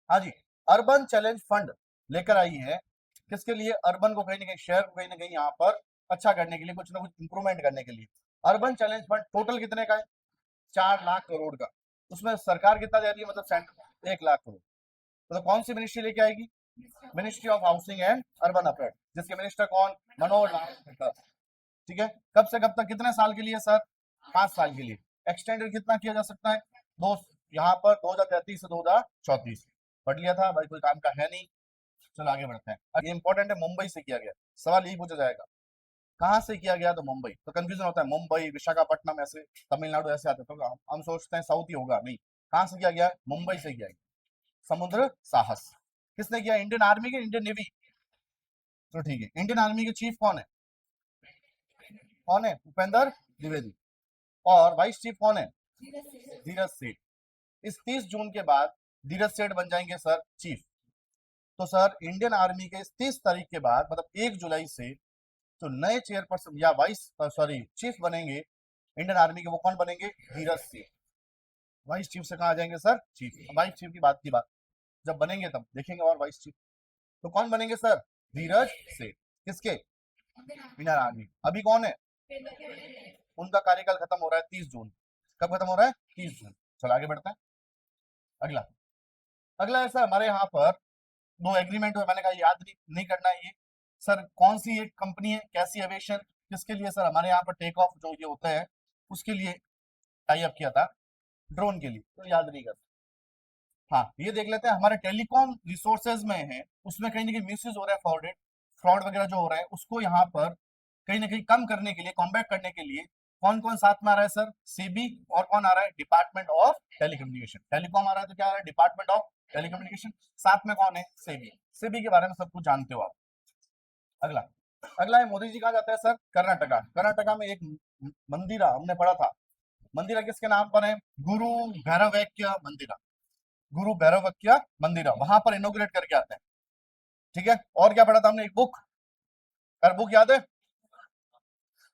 हाँ जी, urban challenge fund लेकर आई है। किसके लिए? अर्बन को कहीं ना कहीं, शहर को कहीं ना कहीं यहाँ पर अच्छा करने के लिए, कुछ ना कुछ इंप्रूवमेंट करने के लिए। अर्बन चैलेंज फंड टोटल कितने का है? 4 लाख करोड़ का। उसमें सरकार कितना दे रही है? मतलब सेंटर 1 लाख करोड़। तो कौन सी मिनिस्ट्री लेके आएगी? Ministry of housing and urban affair, जिसके मिनिस्टर कौन? मनोहर लाल खट्टर। ठीक है, कब से कब तक, कितने साल के लिए सर? 5 साल के लिए। एक्सटेंडेड कितना किया जा सकता है? दो। यहाँ पर 2033 से 2034। पढ़ लिया था भाई, कोई काम का है नहीं। चलो आगे बढ़ते हैं। अब ये इंपॉर्टेंट है, मुंबई से किया गया। सवाल यही पूछा जाएगा, कहाँ से किया गया? तो मुंबई। तो कंफ्यूजन होता है, मुंबई, विशाखापट्टनम, ऐसे तमिलनाडु ऐसे आते, तो हम सोचते हैं साउथ ही होगा, नहीं। कहाँ से किया गया? मुंबई से किया गया। समुद्र साहस किसने किया? इंडियन आर्मी के, इंडियन नेवी? तो ठीक है, इंडियन आर्मी के चीफ कौन है? कौन है? भूपेंद्र द्विवेदी। और वाइस चीफ कौन है? धीरज सेठ। इस 30 जून के बाद धीरज सेठ बन जाएंगे सर चीफ। तो सर इंडियन आर्मी के इस 30 तारीख के बाद, मतलब 1 जुलाई से, जो नए चेयरपर्सन या वाइस सॉरी चीफ बनेंगे इंडियन आर्मी के, वो कौन बनेंगे? धीरज सेठ। वाइस चीफ से कहा आ जाएंगे सर चीफ। वाइस चीफ की बात जब बनेंगे तब देखेंगे। और वाइस चीफ तो कौन बनेंगे सर? धीरज सेठ। किसके? Indian army. अभी कौन है? उनका कार्यकाल खत्म हो रहा है 30 जून। कब खत्म हो रहा है? 30 जून। चलो आगे बढ़ते हैं। अगला, अगला है सर हमारे यहाँ पर दो एग्रीमेंट हुए। मैंने कहा याद नहीं करना है ये। सर कौन सी एक कंपनी है? कैसी एविएशन। किसके लिए सर? हमारे यहाँ पर टेक ऑफ जो ये होता है उसके लिए टाई अप किया था, ड्रोन के लिए। तो याद नहीं करता। हाँ, ये देख लेते हैं, हमारे टेलीकॉम रिसोर्सेज में है, उसमें कहीं ना कहीं मिसयूज हो रहा है, फ्रॉड वगैरह जो हो रहा है, उसको यहाँ पर कहीं ना कहीं कम करने के लिए, कॉम्बैट करने के लिए कौन कौन साथ में आ रहा है सर? सीबी। और कौन आ रहा है? Department of telecommunication. टेलीकॉम आ रहा है तो क्या आ रहा है? Department of telecommunication. साथ में कौन है? सेबी। सेबी के बारे में सब कुछ जानते हो आप। अगला, अगला है मोदी जी कहाँ जाते हैं सर? कर्नाटका। कर्नाटका में एक मंदिरा हमने पढ़ा था। मंदिरा किसके नाम पर है? गुरु भैरवैक्य मंदिरा। गुरु भैरवक्या मंदिरा, वहां पर इनोग्रेट करके आते हैं। ठीक है, और क्या पढ़ा था हमने? एक बुक, अगर बुक याद है,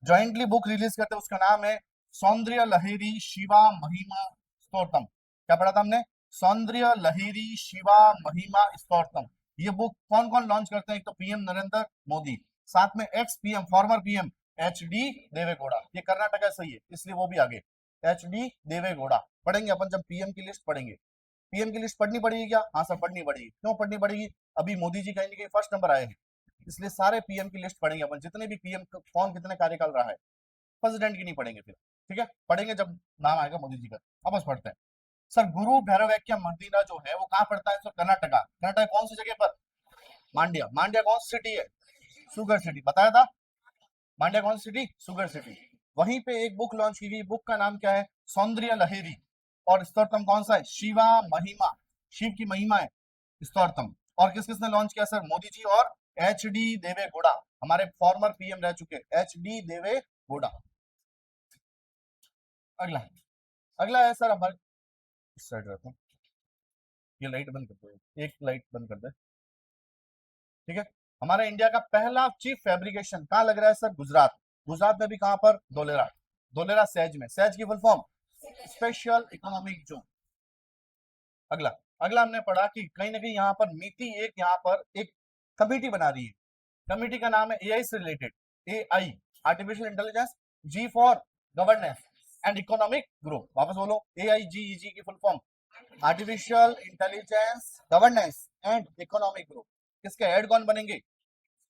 जॉइंटली बुक रिलीज करते हैं, उसका नाम है सौंदर्य लहरी शिवा महिमा स्तोत्रम। क्या पढ़ा था हमने? सौंदर्य लहरी शिवा महिमा स्तोत्रम। ये बुक कौन कौन लॉन्च करते हैं? एक तो पीएम नरेंद्र मोदी, साथ में ex PM, former PM H D Deve Gowda. ये कर्नाटक है, सही है, इसलिए वो भी आगे एच डी देवेगौड़ा। पढ़ेंगे अपन जब पीएम की लिस्ट पढ़ेंगे। पीएम की लिस्ट पढ़नी पड़ेगी क्या? हाँ सर पढ़नी पड़ेगी। क्यों पढ़नी पड़ेगी? अभी मोदी जी कहीं ना कहीं फर्स्ट नंबर आए हैं, इसलिए सारे पीएम की लिस्ट पढ़ेंगे अपन, जितने भी पीएम कौन कितने कार्यकाल रहा है। प्रेसिडेंट की नहीं पढ़ेंगे फिर। ठीक है, पढ़ेंगे जब नाम आएगा मोदी जी का। अब बस पढ़ते हैं। सर गुरु भैरवैक्य मंदिरा जो है वो कहाँ पड़ता है सर? कर्नाटका। कर्नाटक कौन सी जगह पर? मांड्या। मांड्या कौन सी सिटी है? सुगर सिटी, बताया था। मांड्या कौन सी सिटी? Sugar city. वहीं पे एक बुक लॉन्च की गई, बुक का नाम क्या है? सौंदर्य लहरी। और स्तोत्रम कौन सा है? शिवा महिमा, शिव की महिमा है स्तोत्रम। और किस किसने लॉन्च किया सर? मोदी जी और एच डी देवेगौड़ा, हमारे फॉर्मर पीएम रह चुके एच डी देवेगौड़ा। अगला, अगला है सर हमारे, इस साइड रहते हैं। ये लाइट बंद कर दो, एक लाइट बंद कर दे। ठीक है, हमारे इंडिया का पहला चीफ फैब्रिकेशन कहाँ लग रहा है सर? गुजरात। गुजरात में भी कहाँ पर? धोलेरा। धोलेरा सहज में। सहज की full form special economic zone. अगला, अगला हमने पढ़ा कि कहीं ना कहीं यहाँ पर नीति एक, यहाँ पर एक कमेटी बना रही है। कमेटी का नाम है एआई से related, AI, artificial intelligence. G for governance and economic growth. वापस बोलो, एआई जी की full form artificial intelligence, governance and economic growth. किसके हेड कौन बनेंगे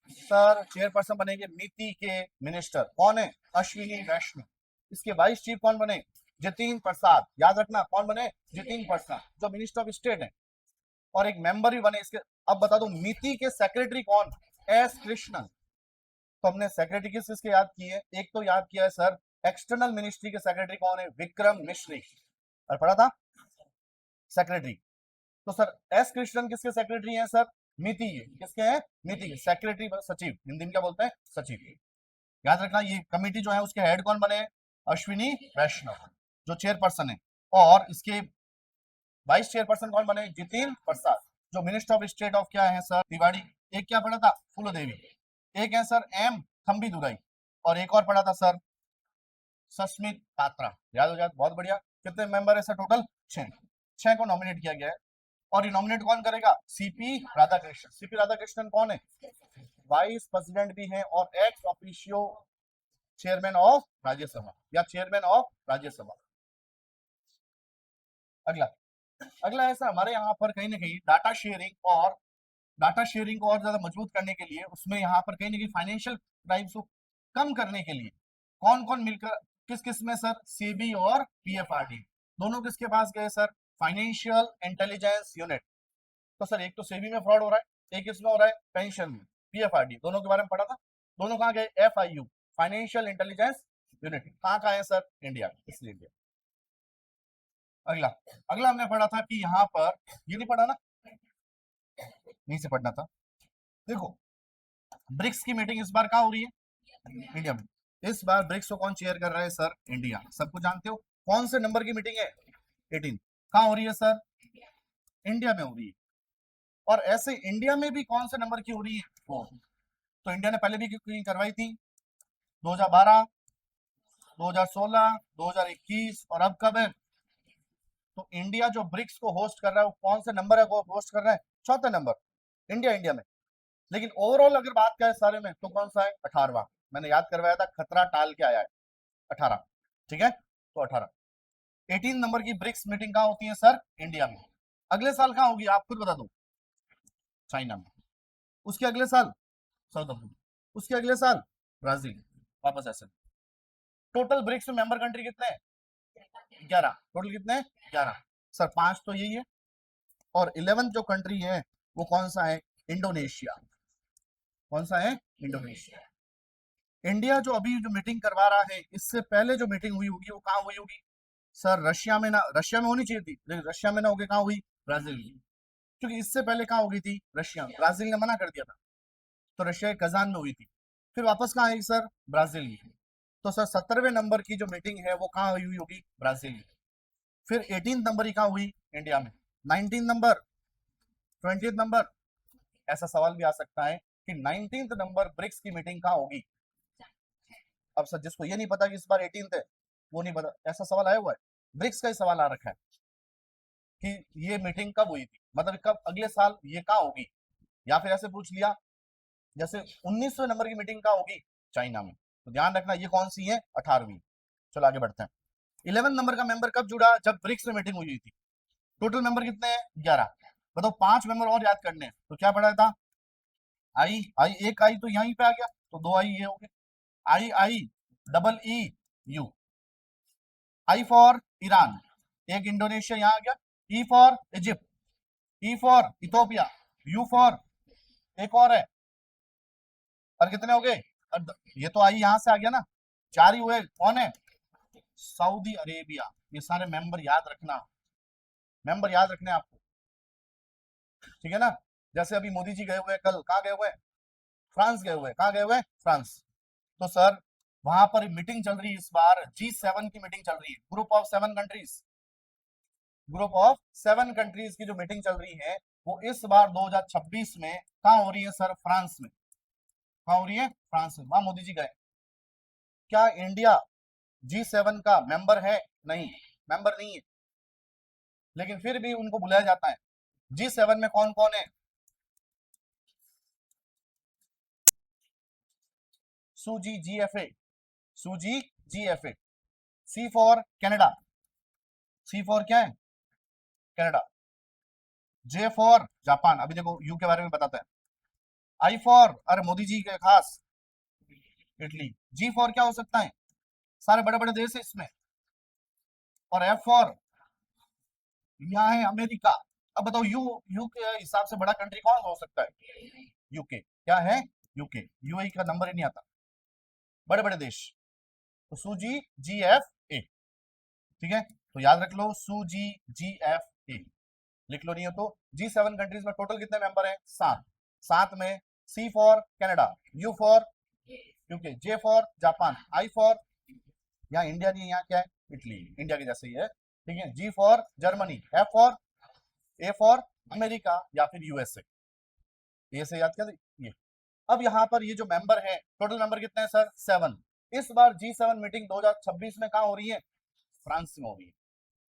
सर? चेयरपर्सन बनेंगे नीति के मिनिस्टर। कौन है? अश्विनी वैष्णव। इसके वाइस चीफ कौन बने? जतिन प्रसाद। याद रखना कौन बने? जतिन प्रसाद, जो मिनिस्टर ऑफ स्टेट है। और एक मेंबर भी बने इसके। अब बता दो नीति के सेक्रेटरी कौन? एस कृष्णन। तो हमने सेक्रेटरी किस किसके याद किए? एक तो याद किया है सर, एक्सटर्नल मिनिस्ट्री के सेक्रेटरी कौन है? विक्रम मिश्री। और पढ़ा था सेक्रेटरी। तो सर एस कृष्णन किसके सेक्रेटरी हैं सर? नीति के। किसके हैं? नीति के सेक्रेटरी, सचिव, हिंदी में क्या बोलते हैं? सचिव। याद रखना ये कमेटी जो है उसके हेड कौन बने? अश्विनी वैष्णव, जो चेयरपर्सन है। और इसके वाइस चेयरपर्सन कौन बने? जितिन प्रसाद, जो मिनिस्टर ऑफ स्टेट ऑफ क्या है सर? तिवाड़ी। एक क्या पढ़ा था? फूलो देवी। एक है सर एम थम्बी दुराई। और एक और पढ़ा था सर सस्मित पात्रा। याद हो जाए, बहुत बढ़िया। कितने मेंबर है सर टोटल? 6। 6 को नॉमिनेट किया गया है। और ये नॉमिनेट कौन करेगा? सीपी राधाकृष्णन। सीपी राधाकृष्णन कौन है? वाइस प्रेसिडेंट भी हैं और ex officio chairman of Rajya Sabha या चेयरमैन ऑफ राज्यसभा। अगला अगला ऐसा हमारे यहाँ पर कहीं ना कहीं डाटा शेयरिंग को और ज्यादा मजबूत करने के लिए उसमें यहाँ पर कहीं ना कहीं फाइनेंशियल क्राइम्स को कम करने के लिए कौन कौन मिलकर किस किस में सर? सीबी और पीएफआरडी दोनों किसके पास गए सर? Financial intelligence unit. तो सर एक तो सेबी में फ्रॉड हो रहा है, एक इसमें हो रहा है पेंशन में। पीएफआरडी दोनों के बारे में पढ़ा था, दोनों कहाँ गए? एफआईयू फाइनेंशियल इंटेलिजेंस यूनिट कहाँ का है सर? इंडिया, इसलिए इंडिया। अगला अगला हमने पढ़ा था कि यहाँ पर ये नहीं पढ़ा ना, यहीं से पढ़ना था। देखो ब्रिक्स की मीटिंग इस बार कहाँ हो रही है? इंडिया में। इस बार ब्रिक्स को कौन चेयर कर रहा है सर? इंडिया। सबको जानते हो कौन से नंबर की मीटिंग है? 18। कहाँ हो रही है सर? इंडिया में हो रही है। और ऐसे इंडिया में भी कौन से नंबर की हो रही है? 4। तो इंडिया ने पहले भी करवाई थी 2012, 2016, 2021 और अब कब है? तो इंडिया जो ब्रिक्स को होस्ट कर रहा है वो कौन से नंबर है को होस्ट कर रहा है? चौथा नंबर इंडिया में। लेकिन ओवरऑल अगर बात करें सारे में तो कौन सा है? 18वां। मैंने याद करवाया था, खतरा टाल के आया है 18। ठीक है, तो 18 18 नंबर की ब्रिक्स मीटिंग कहाँ होती है सर? इंडिया में। अगले साल कहाँ होगी आप खुद बता दो? चाइना में। उसके अगले साल साउथ अफ्रीका, उसके अगले साल ब्राजील, वापस ऐसे। टोटल ब्रिक्स में मेंबर कंट्री कितने हैं? 11। टोटल कितने हैं? 11। सर 5 तो यही है और 11th जो कंट्री है वो कौन सा है? इंडोनेशिया। कौन सा है? इंडोनेशिया। इंडिया जो अभी जो मीटिंग करवा रहा है इससे पहले जो मीटिंग हुई होगी वो कहाँ हुई होगी सर? रशिया में ना, रशिया में होनी चाहिए थी लेकिन रशिया में ना होगी, कहाँ हुई? ब्राजील में। क्योंकि इससे पहले कहाँ हो गई थी? रशिया में। ब्राजील ने मना कर दिया था तो रशिया के कजान में हुई थी। फिर वापस कहाँ आई सर? ब्राजील में। तो सर 17वें नंबर की जो मीटिंग है वो कहाँ हुई होगी? ब्राजील में। फिर 18 नंबर ही कहाँ हुई? इंडिया में। 19 नंबर, 20 नंबर। ऐसा सवाल भी आ सकता है कि 19th नंबर ब्रिक्स की मीटिंग कहाँ होगी? अब सर जिसको ये नहीं पता कि इस बार 18th है वो नहीं पता, ऐसा सवाल आया हुआ है। ब्रिक्स का ही सवाल आ रखा है कि ये मीटिंग कब हुई थी, मतलब कब अगले साल ये कहाँ होगी। या फिर ऐसे पूछ लिया जैसे 19वें नंबर की मीटिंग कहाँ होगी? चाइना में। तो ध्यान रखना ये कौन सी है? 18वीं। चलो आगे बढ़ते हैं। 11 नंबर का मेंबर कब जुड़ा? जब ब्रिक्स में मीटिंग हुई थी। टोटल मेंबर कितने हैं? 11। बताओ 5 मेंबर और याद करने हैं तो क्या पढ़ा था? आई आई, एक आई तो यहीं पे आ गया तो 2 आई ये हो गए। I I double E U. I for Iran, एक इंडोनेशिया यहाँ आ गया। E for Egypt, E for Ethiopia, U for एक और है। और कितने हो गए? ये तो आई यहां से आ गया ना, 4 ही हुए। कौन है? Saudi Arabia. ये सारे मेंबर याद रखना, मेंबर याद रखने आपको, ठीक है ना। जैसे अभी मोदी जी गए हुए कल, कहाँ गए हुए? फ्रांस गए हुए। कहाँ गए हुए? फ्रांस। तो सर वहां पर मीटिंग चल रही है इस बार, G7 की मीटिंग चल रही है, group of 7 countries. Group of 7 countries की जो मीटिंग चल रही है वो इस बार 2026 में कहाँ हो रही है सर? फ्रांस में। कहाँ हो रही है? फ्रांस में। वहां मोदी जी गए। क्या इंडिया G7 का मेंबर है? नहीं, मेंबर नहीं है, लेकिन फिर भी उनको बुलाया जाता है। G7 में कौन कौन है? सूजी GFA, सूजी GFA। C for Canada, C for क्या है? कनाडा। जे फॉर जापान, अभी देखो यू के बारे में बताते हैं। आई फॉर, अरे मोदी जी के खास, इटली। जी फॉर क्या हो सकता है? सारे बड़े बड़े देश है इसमें। और एफ फॉर यहाँ है अमेरिका। अब बताओ यू, यू के हिसाब से बड़ा कंट्री कौन हो सकता है? यूके। क्या है? यूके। यूएई का नंबर ही नहीं आता। बड़े बड़े देश। तो सूजी GFA, ठीक है, तो याद रख लो सूजी GFA लिख लो, नहीं हो तो। G7 कंट्रीज में टोटल कितने मेंबर हैं? 7। 7 में C for Canada, U for UK, J for Japan, I for, यहाँ इंडिया नहीं, यहाँ क्या है? इटली, इंडिया के जैसे ही है, ठीक है। G for Germany, F for, A for America या फिर यूएसए। ये से याद कर ये। अब यहाँ पर ये जो मेंबर है टोटल मेंबर कितने हैं सर? 7। इस बार G7 मीटिंग 2026 में कहाँ हो रही है? फ्रांस में हो रही है।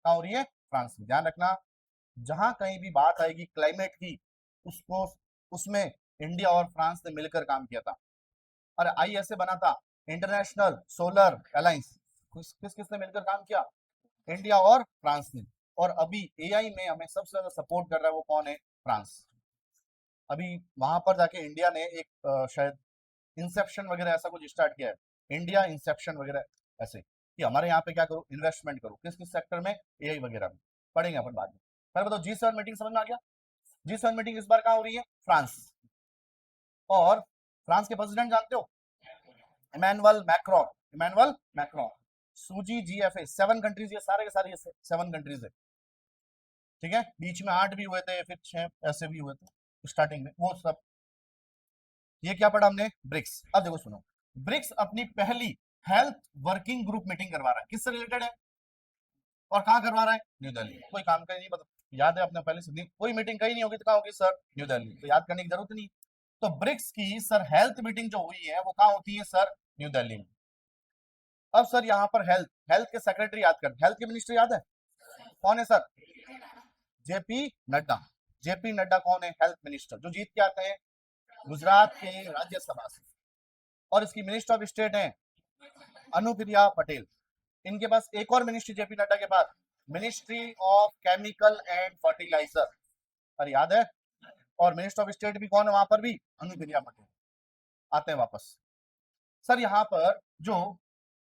कहाँ हो रही है? फ्रांस में। ध्यान रखना जहां कहीं भी बात आएगी क्लाइमेट की, उसको उसमें इंडिया और फ्रांस ने मिलकर काम किया था। और आई ऐसे बना था, इंटरनेशनल सोलर अलायंस, किस किसने मिलकर काम किया? इंडिया और फ्रांस ने। और अभी एआई में हमें सबसे ज्यादा सपोर्ट कर रहा है वो कौन है? फ्रांस। अभी वहां पर जाके इंडिया ने एक शायद इंसेप्शन वगैरह ऐसा कुछ स्टार्ट किया है, इंडिया इंसेप्शन वगैरह, ऐसे कि हमारे यहाँ पे क्या करो, इन्वेस्टमेंट करो, किस किस सेक्टर में, एआई वगैरह में। पढ़ेंगे अपन बाद में। पहले बताओ G7 मीटिंग समझ में आ गया? G7 मीटिंग इस बार कहाँ हो रही है? फ्रांस। और फ्रांस के प्रेसिडेंट जानते हो? Emmanuel Macron. Emmanuel Macron. सूजी जीएफए, 7 कंट्रीज, ये सारे के सारे 7 कंट्रीज है। ठीक है, बीच में 8 भी हुए थे, फिर 6 ऐसे भी हुए थे स्टार्टिंग में, वो सब। ये क्या पढ़ा हमने? ब्रिक्स। अब देखो सुनो, ब्रिक्स अपनी पहली हेल्थ वर्किंग ग्रुप मीटिंग करवा रहा है, किससे रिलेटेड है और कहाँ करवा रहा है? न्यू दिल्ली। कोई काम का ही नहीं, मतलब याद है अपने पहले से, कोई मीटिंग कहीं नहीं होगी तो कहाँ होगी सर? न्यू दिल्ली। तो याद करने की जरूरत नहीं। तो ब्रिक्स की सर हेल्थ मीटिंग जो हुई है वो कहाँ होती है सर? न्यू दिल्ली में। अब सर यहाँ पर हेल्थ, हेल्थ के सेक्रेटरी याद कर, हेल्थ के मिनिस्टर याद है कौन है sir? JP Nadda. JP Nadda कौन है? हेल्थ मिनिस्टर, जो जीत के आते हैं गुजरात के राज्यसभा से। और इसकी मिनिस्टर ऑफ स्टेट है अनुप्रिया पटेल। इनके पास एक और मिनिस्ट्री जेपी नड्डा के पास, ministry of chemical and fertiliser, अरे याद है? और मिनिस्टर ऑफ स्टेट भी कौन है वहां पर भी? अनुप्रिया पटेल। आते हैं वापस। सर यहाँ पर जो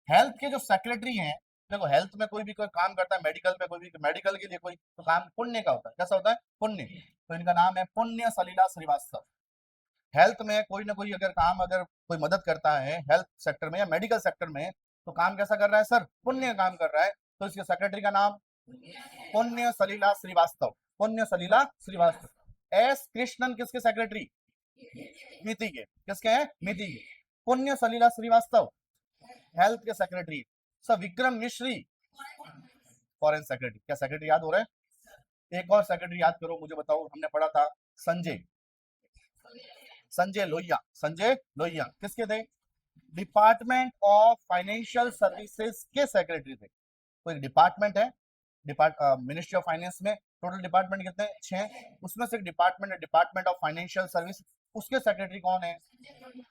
हेल्थ के जो सेक्रेटरी हैं, देखो हेल्थ में कोई भी कोई काम करता है, मेडिकल पे कोई भी, मेडिकल के लिए कोई तो काम पुण्य का होता है, कैसा होता है? पुण्य। तो इनका नाम है पुण्य सलिला श्रीवास्तव। हेल्थ में कोई ना कोई अगर काम, अगर कोई मदद करता है हेल्थ सेक्टर में या मेडिकल सेक्टर में, तो काम कैसा कर रहा है सर? पुण्य काम कर रहा है। तो इसके सेक्रेटरी का नाम पुण्य सलिला श्रीवास्तव। पुण्य सलिला श्रीवास्तव। एस कृष्णन किसके सेक्रेटरी? मिति के। किसके हैं? मिति के। पुण्य सलिला श्रीवास्तव हेल्थ के सेक्रेटरी। सर विक्रम मिश्री फॉरेन सेक्रेटरी। क्या सेक्रेटरी याद हो रहा है? एक और सेक्रेटरी याद करो, मुझे बताओ, हमने पढ़ा था संजय, संजय लोहिया। संजय लोहिया किसके थे? डिपार्टमेंट ऑफ फाइनेंशियल सर्विसेज के सेक्रेटरी थे। तो एक डिपार्टमेंट है, मिनिस्ट्री ऑफ फाइनेंस में टोटल डिपार्टमेंट कितने हैं? 6। उसमें से एक डिपार्टमेंट है डिपार्टमेंट ऑफ फाइनेंशियल सर्विस, उसके सेक्रेटरी कौन है?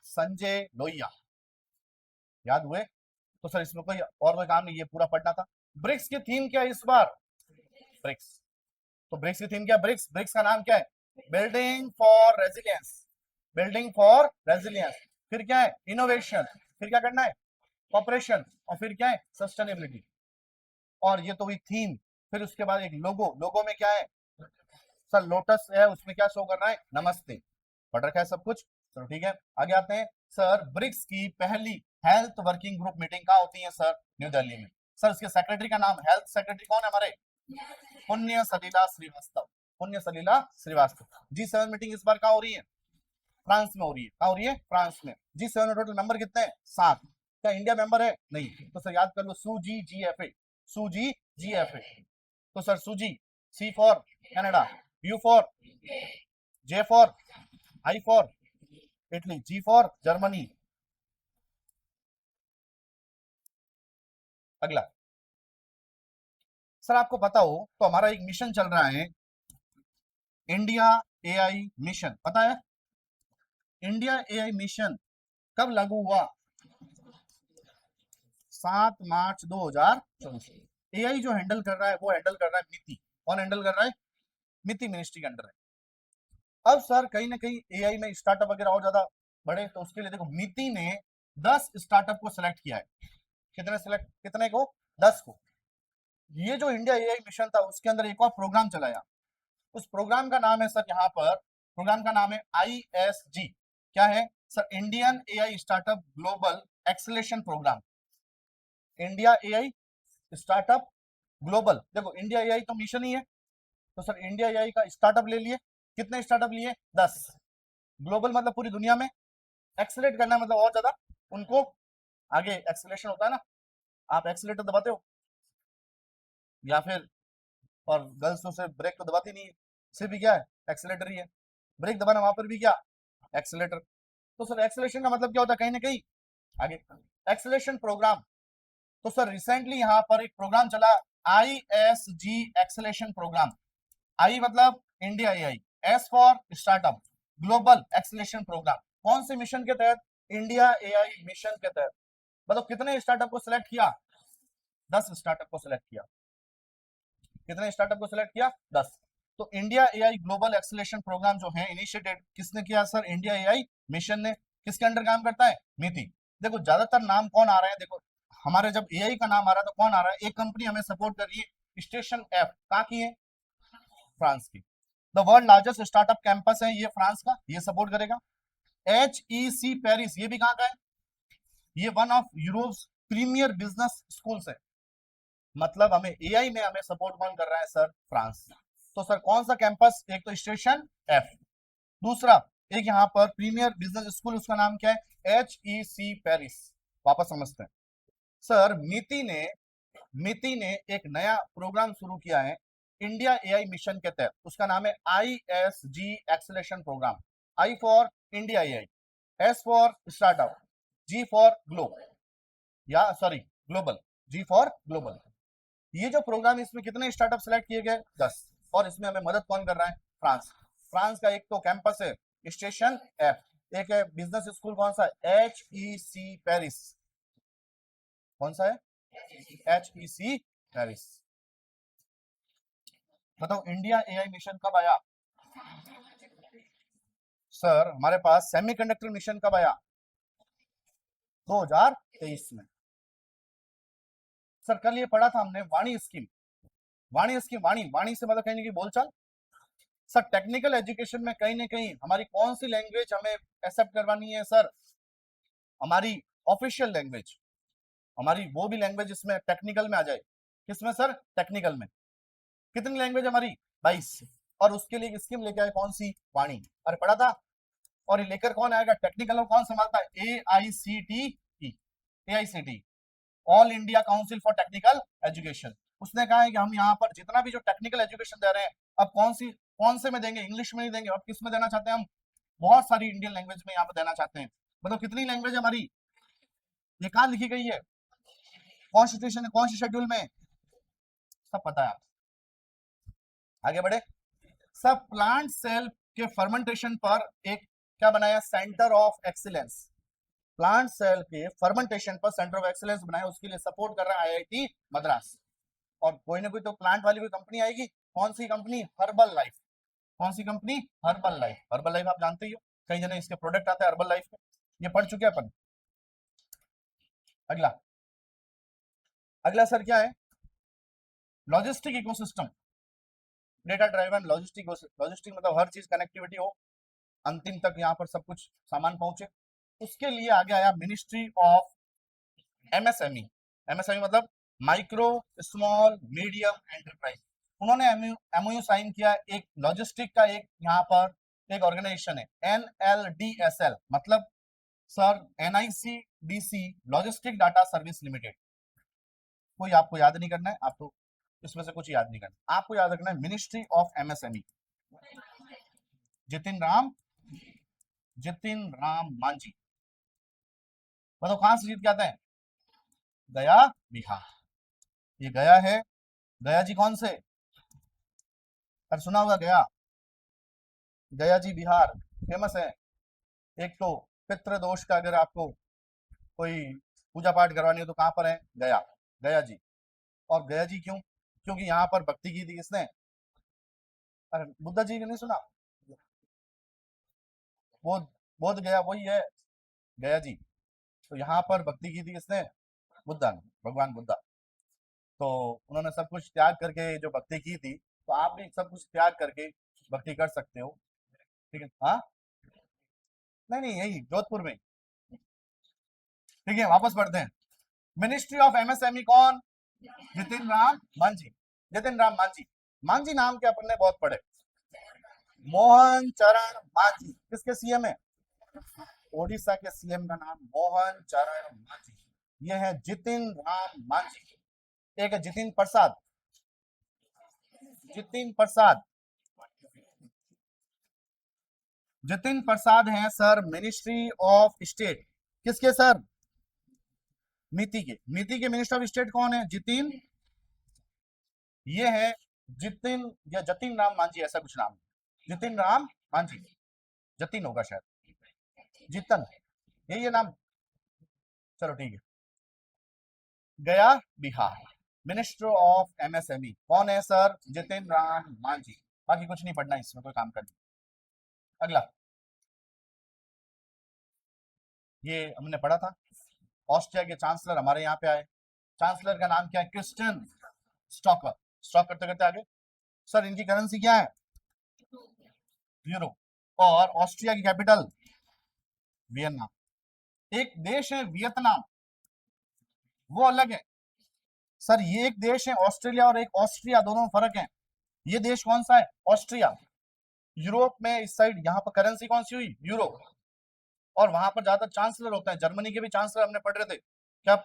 संजय लोहिया। याद हुए? तो सर इसमें कोई और कोई काम नहीं, ये पूरा पढ़ना था। ब्रिक्स की थीम क्या है इस बार? ब्रिक्स। तो ब्रिक्स की थीम क्या है? ब्रिक्स, ब्रिक्स का नाम क्या है? Building for resilience. Building for resilience. फिर क्या है? इनोवेशन। फिर क्या करना है? कॉपरेशन। और फिर क्या है? सस्टेनेबिलिटी। और ये तो हुई थीम। फिर उसके बाद एक लोगो, लोगो में क्या है सर? लोटस है, उसमें क्या शो कर रहा है? नमस्ते। पढ़ रखा है सब कुछ? चलो ठीक है, आगे आते हैं। सर ब्रिक्स की पहली हेल्थ वर्किंग ग्रुप मीटिंग कहाँ होती है सर? न्यू दिल्ली में। सर इसके सेक्रेटरी का नाम, हेल्थ सेक्रेटरी कौन है हमारे? पुण्य सलिला श्रीवास्तव। पुण्य सलिला श्रीवास्तव। G7 मीटिंग इस बार कहाँ हो रही है? फ्रांस में हो रही है। कहाँ हो रही है? फ्रांस में। G7 में टोटल मेंबर कितने हैं? 7। क्या इंडिया मेंबर है? नहीं। तो सर याद कर लो, सूजी जीएफए। सूजी जीएफए। तो सर सूजी, C for Canada, U for, J for, I for Italy, G for Germany. अगला, सर आपको पता हो तो हमारा एक मिशन चल रहा है, इंडिया एआई मिशन, पता है? इंडिया एआई मिशन कब लागू हुआ? 7 मार्च 2024। एआई जो हैंडल कर रहा है वो हैंडल कर रहा है मिति। कौन हैंडल कर रहा है? मिति मिनिस्ट्री के अंडर है। अब सर कहीं ना कहीं एआई में स्टार्टअप वगैरह और ज्यादा बढ़े, तो उसके लिए देखो मिति ने 10 स्टार्टअप को सिलेक्ट किया है। कितने सिलेक्ट, कितने को? 10 को। ये जो इंडिया एआई मिशन था उसके अंदर एक और प्रोग्राम चलाया। उस प्रोग्राम का नाम है सर, यहाँ पर प्रोग्राम का नाम है ISG। क्या है sir? Indian AI startup global acceleration programme. India AI startup global. देखो इंडिया एआई तो मिशन ही है, तो सर इंडिया एआई का स्टार्टअप ले लिए। कितने स्टार्टअप लिए? 10। ग्लोबल मतलब पूरी दुनिया में, एक्सेलेरेट करना मतलब और ज्यादा उनको आगे। एक्सेलेरेशन होता है ना, आप एक्सेलेरेटर दबाते हो या फिर, और गर्ल्स तो सिर्फ ब्रेक तो दबाती नहीं है, सिर्फ भी क्या है? एक्सेलेटर ही है। ब्रेक दबाना वहां पर भी क्या? एक्सेलेटर। तो सर एक्सेलेरेशन का मतलब क्या होता है? कहीं ना कहीं आगे एक्सेलेरेशन प्रोग्राम। तो सर रिसेंटली यहाँ पर एक प्रोग्राम चला, ISG एक्सेलेरेशन प्रोग्राम। आई मतलब India AI, S for startup, global acceleration programme. कौन से मिशन के तहत? इंडिया एआई मिशन के तहत। मतलब कितने स्टार्टअप को सिलेक्ट किया? 10 स्टार्टअप को सिलेक्ट किया। कितने स्टार्टअप को सिलेक्ट किया? 10। तो India AI global acceleration programme जो है इनिशिएटेड किसने किया सर? इंडिया एआई मिशन ने। किसके अंडर काम करता है? नीति। देखो ज्यादातर नाम कौन आ रहा है, देखो हमारे जब एआई का नाम आ रहा है तो कौन आ रहा है? एक कंपनी हमें सपोर्ट कर रही है, स्टेशन एफ। कहाँ की है? फ्रांस की। The world largest startup campus है ये फ्रांस का, ये सपोर्ट करेगा। HEC पेरिस, ये भी कहाँ का है? ये one of Europe premier business schools है। मतलब हमें एआई में हमें सपोर्ट कौन कर रहा है सर? फ्रांस। तो सर कौन सा कैंपस? एक तो स्टेशन एफ, दूसरा एक यहाँ पर प्रीमियर बिजनेस स्कूल, उसका नाम क्या है? HEC Paris. वापस समझते हैं सर, नीति ने एक नया प्रोग्राम शुरू किया है इंडिया एआई मिशन के तहत, उसका नाम है ISG acceleration programme. I for India AI, S for startup, G for global, G for global. ये जो प्रोग्राम, इसमें कितने स्टार्टअप सेलेक्ट किए गए? 10। और इसमें हमें मदद कौन कर रहा है? फ्रांस। फ्रांस का एक तो कैंपस है स्टेशन एफ, एक है बिजनेस स्कूल, कौन सा? HEC Paris. कौन सा है? HEC Paris. बताओ इंडिया एआई मिशन कब आया? सर हमारे पास सेमीकंडक्टर मिशन कब आया? 2023 में। सर कल ये पढ़ा था हमने वाणी स्कीम। वाणी स्कीम, वाणी वाणी से मतलब कहीं की बोलचाल। सर टेक्निकल एजुकेशन में कहीं ना कहीं हमारी कौन सी लैंग्वेज हमें एक्सेप्ट करवानी है सर? हमारी ऑफिशियल लैंग्वेज, हमारी वो भी लैंग्वेज जिसमें टेक्निकल में आ जाए। किसमें सर? टेक्निकल में। कितनी लैंग्वेज हमारी? 22। और उसके लिए स्कीम लेके आए कौन सी? वाणी। अरे पढ़ा था। और ये लेकर कौन आएगा? टेक्निकल और कौन संभालता है? AICTE, all India council for technical education. उसने कहा है कि हम यहाँ पर जितना भी जो टेक्निकल एजुकेशन दे रहे हैं, अब कौन से में देंगे? इंग्लिश में नहीं देंगे। और किस में देना चाहते हैं हम? बहुत सारी इंडियन लैंग्वेज में यहाँ पर देना चाहते हैं। मतलब कितनी लैंग्वेज हमारी? ये कहाँ लिखी गई है? कॉन्स्टिट्यूशन, कौन से शेड्यूल में? सब पता है। आगे बढ़े। सब प्लांट सेल के फर्मेंटेशन पर एक क्या बनाया? Centre of excellence. Plant cell के फर्मेंटेशन पर सेंटर ऑफ एक्सीलेंस बनाया, उसके लिए सपोर्ट कर रहा है IIT मद्रास। और कोई ना कोई तो प्लांट वाली कोई कंपनी आएगी। कौन सी कंपनी? Herbalife. कौन सी company? Herbalife. Herbalife आप जानते ही हो, कई जने इसके प्रोडक्ट आते हैं हर्बल लाइफ के, ये पढ़ चुके हैं अपन। अगला, अगला सर क्या है? Logistic ecosystem, data driven logistic. Logistic मतलब हर चीज कनेक्टिविटी हो, अंतिम तक यहाँ पर सब कुछ सामान पहुंचे। उसके लिए आगे आया मिनिस्ट्री ऑफ MSME। MSME मतलब माइक्रो स्मॉल मीडियम एंटरप्राइज। उन्होंने MOU साइन किया एक लॉजिस्टिक का, एक यहाँ पर एक ऑर्गेनाइजेशन है NLDSL, मतलब sir NICDC, logistic data service limited. कोई आपको याद नहीं करना है, आपको इसमें से कुछ याद नहीं करना, आपको याद रखना है ministry of MSME। Jitin Ram Manjhi. बताओ कहां से जीत के आते हैं? गया, बिहार। ये गया है। गया जी कौन से? अरे सुना होगा गया। गया जी बिहार फेमस है। एक तो पितृ दोष का अगर आपको कोई पूजा पाठ करवानी हो तो कहां पर है? गया। गया जी। और गया जी क्यों? क्योंकि यहाँ पर भक्ति की थी किसने? अरे बुद्धा जी ने नहीं सुना? बोध, बोध गया वही है गया जी। तो यहाँ पर भक्ति की थी किसने? बुद्धा ने, भगवान बुद्धा। तो उन्होंने सब कुछ त्याग करके जो भक्ति की थी, तो आप भी सब कुछ त्याग करके भक्ति कर सकते हो। ठीक है? हाँ, नहीं नहीं, यही जोधपुर में। ठीक है, वापस पढ़ते हैं। मिनिस्ट्री ऑफ MSME कौन? जितिन राम मांझी। जितिन राम मांझी। मांझी नाम के अपन ने बहुत पढ़े। मोहन चरण मांझी किसके CM है? ओडिशा के CM का नाम मोहन चरण मांझी। ये है जितिन राम मांझी। एक है जितिन प्रसाद। जितिन प्रसाद, जितिन प्रसाद हैं सर मिनिस्ट्री ऑफ स्टेट। किसके सर? नीति के। नीति के मिनिस्टर ऑफ स्टेट कौन है? जितिन। ये है जितिन या जतिन राम मांझी, ऐसा कुछ नाम, जितिन राम मांझी, जतिन होगा शायद, जितन, यही है नाम, चलो ठीक है। गया बिहार, मिनिस्टर ऑफ एमएसएमई कौन है सर? जितिन राम मांझी। बाकी कुछ नहीं पढ़ना इसमें, कोई काम करना। अगला, ये हमने पढ़ा था, ऑस्ट्रिया के चांसलर हमारे यहाँ पे आए, चांसलर का नाम क्या है? Christian stalker. स्टॉक करते करते आगे, सर इनकी करेंसी क्या है? यूरो। और ऑस्ट्रिया की कैपिटल वियना। एक देश है वियतनाम, वो अलग है सर, ये एक देश है ऑस्ट्रेलिया और एक ऑस्ट्रिया, दोनों में फर्क है। ये देश कौन सा है? ऑस्ट्रिया। यूरोप में इस साइड, यहाँ पर करेंसी कौन सी हुई? यूरो। और वहां पर ज्यादा चांसलर होता है, जर्मनी के भी चांसलर हमने पढ़ रहे थे क्या?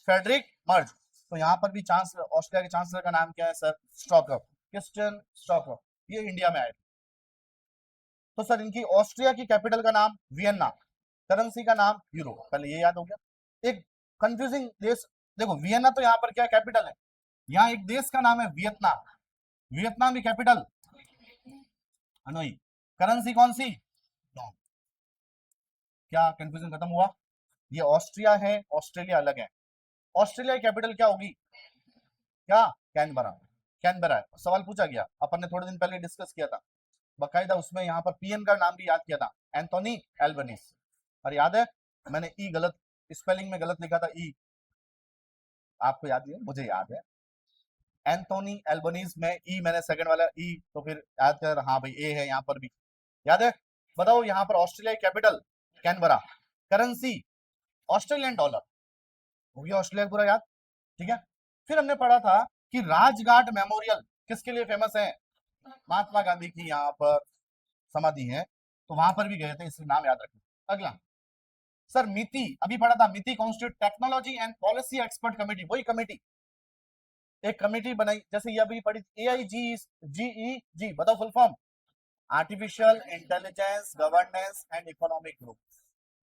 फेडरिक मर्ज। तो यहाँ पर भी चांसलर, ऑस्ट्रिया के चांसलर का नाम क्या है सर? Stalker, Christian stalker. ये इंडिया में आए। तो सर इनकी ऑस्ट्रिया की कैपिटल का नाम वियना, करेंसी का नाम यूरो, पहले ये याद हो गया। एक कंफ्यूजिंग देश देखो, वियना तो यहाँ पर क्या कैपिटल है, यहाँ एक देश का नाम है वियतनाम, वियतनाम की कैपिटल हनोई, करेंसी कौन सी? डॉन। क्या कंफ्यूजन खत्म हुआ? ये ऑस्ट्रिया है, ऑस्ट्रेलिया अलग है। ऑस्ट्रेलिया की कैपिटल क्या होगी? क्या? कैनबरा। कैनबरा है। सवाल पूछा गया, अपन ने थोड़े दिन पहले डिस्कस किया था बकायदा, उसमें यहाँ पर पीएम का नाम भी याद किया था, एंथोनी एल्बनीज। और याद है मैंने ई गलत, स्पेलिंग में गलत लिखा था ई, आपको याद है? मुझे याद है, एंथोनी एल्बनीज में ई, मैंने सेकंड वाला ई, तो फिर याद कर, हाँ भाई ए है यहाँ पर भी, याद है? बताओ यहाँ पर Australia capital Canberra, currency Australian dollar, हो गया ऑस्ट्रेलिया पूरा याद, ठीक है। फिर हमने पढ़ा था कि राजघाट मेमोरियल किसके लिए फेमस है? महात्मा गांधी की यहाँ पर समाधि है, तो वहां पर भी गए थे, इसलिए नाम याद रखना। अगला सर मिति, अभी पढ़ा था मिति, constitute technology and policy expert committee, वही कमेटी, एक कमेटी बनाई, जैसे ये अभी पढ़ी AIGEG, बताओ full form, artificial intelligence governance and economic group.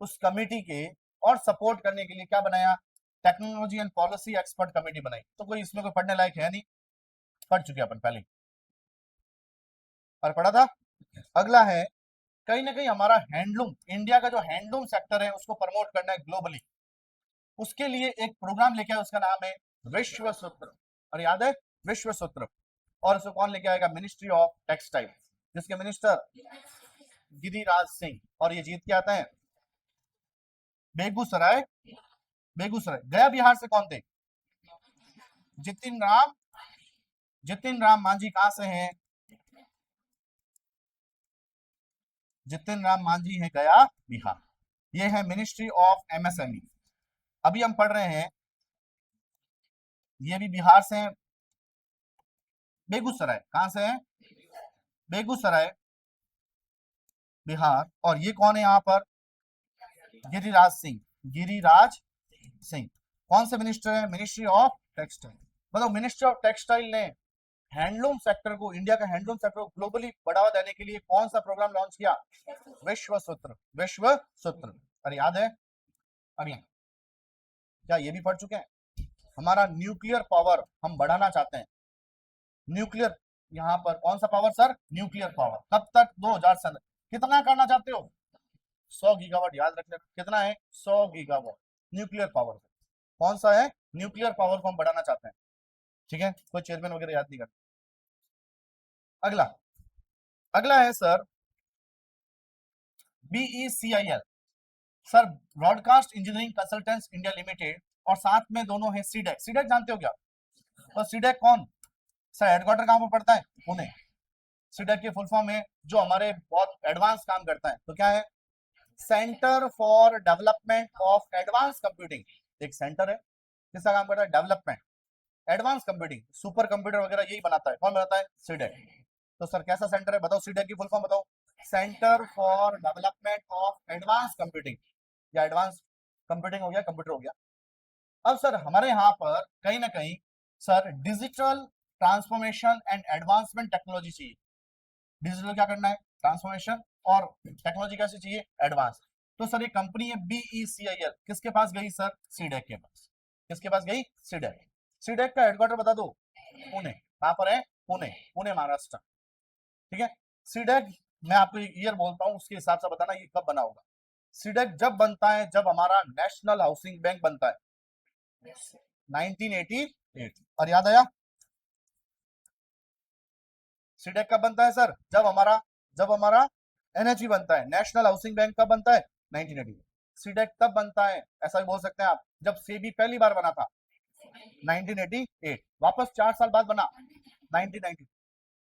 उस कमेटी के और सपोर्ट करने के लिए क्या बनाया? Technology and policy expert committee बनाई। तो कोई इसमें कोई पढ़ने लायक है नहीं, पढ़ चुके अपन पहले और पढ़ा था। अगला है, कहीं ना कहीं हमारा हैंडलूम, इंडिया का जो हैंडलूम सेक्टर है उसको प्रमोट करना है ग्लोबली, उसके लिए एक प्रोग्राम लेके आया, उसका नाम है विश्व सूत्र। और याद है विश्व सूत्र, और उसको कौन लेके आएगा? मिनिस्ट्री ऑफ टेक्सटाइल, जिसके मिनिस्टर गिरिराज सिंह, और ये जीत के आता है बेगूसराय। बेगूसराय, गया बिहार से कौन थे? जितिन राम, जितिन राम मांझी कहां से हैं? जितिन राम मांझी है गया बिहार। ये है मिनिस्ट्री ऑफ एमएसएमई। अभी हम पढ़ रहे हैं, ये भी बिहार से हैं, बेगूसराय, कहां से है? बेगूसराय बिहार। और ये कौन है यहाँ पर? गिरिराज सिंह, गिरिराज सिंह। कौन से मिनिस्टर है? Ministry of textile. मतलब मिनिस्ट्री ऑफ टेक्सटाइल ने हैंडलूम सेक्टर को, इंडिया का हैंडलूम सेक्टर को ग्लोबली बढ़ावा देने के लिए कौन सा प्रोग्राम लॉन्च किया? विश्व सूत्र, विश्व सूत्र। और याद है? अगला, क्या ये भी पढ़ चुके हैं? हमारा न्यूक्लियर पावर हम बढ़ाना चाहते हैं, न्यूक्लियर, यहाँ पर कौन सा पावर सर? Nuclear power. कब तक? 2017। कितना करना चाहते हो? 100 गीगावाट, याद रखना कितना है? 100 गीगावाट न्यूक्लियर पावर। कौन सा है? न्यूक्लियर पावर को हम बढ़ाना चाहते हैं, ठीक है। कोई चेयरमैन वगैरह याद नहीं करता। अगला, अगला है sir BECIL, sir broadcast engineering consultants India limited, और साथ में दोनों है सीडेक। सीडेक जानते हो क्या? और सीडेक कौन सर? हेडक्वार्टर कहां पर पड़ता है? पुणे। सीडेक की फुल फॉर्म है, जो हमारे बहुत एडवांस काम करता है, तो क्या है? Centre for development of advance computing. एक सेंटर है, किसका काम करता है? Development, advance computing, super computer वगैरह यही बनाता है। कौन बनाता है? सीडेक। तो सर कैसा सेंटर है बताओ? सीडेक की फुल फॉर्म बताओ। Centre for development of advance computing, या एडवांस कंप्यूटिंग हो गया, कंप्यूटर हो गया। अब सर हमारे यहाँ पर कहीं ना कहीं sir digital transformation and advancement technology चाहिए। डिजिटल क्या करना है? ट्रांसफॉर्मेशन, और टेक्नोलॉजी कैसी चाहिए? एडवांस। तो सर ये कंपनी है BECIL, किसके पास गई सर? सीडेक के पास। किसके पास गई? सीडेक। सीडेक का हेडक्वार्टर बता दो, पुणे। कहां पर है? पुणे, पुणे महाराष्ट्र। ठीक है। सीडेक मैं आपको ईयर बोलता हूं, उसके हिसाब से बताना ये कब बना होगा। सीडेक जब बनता है जब हमारा नेशनल हाउसिंग बैंक बनता है 1988। और याद आया सीडेक कब बनता है सर? जब हमारा एनएचबी बनता है। नेशनल हाउसिंग बैंक कब बनता है? 1980। सीडेक तब बनता है, ऐसा भी बोल सकते हैं आप, जब सेबी पहली बार बना था 1988। वापस 4 साल बाद बना 1990।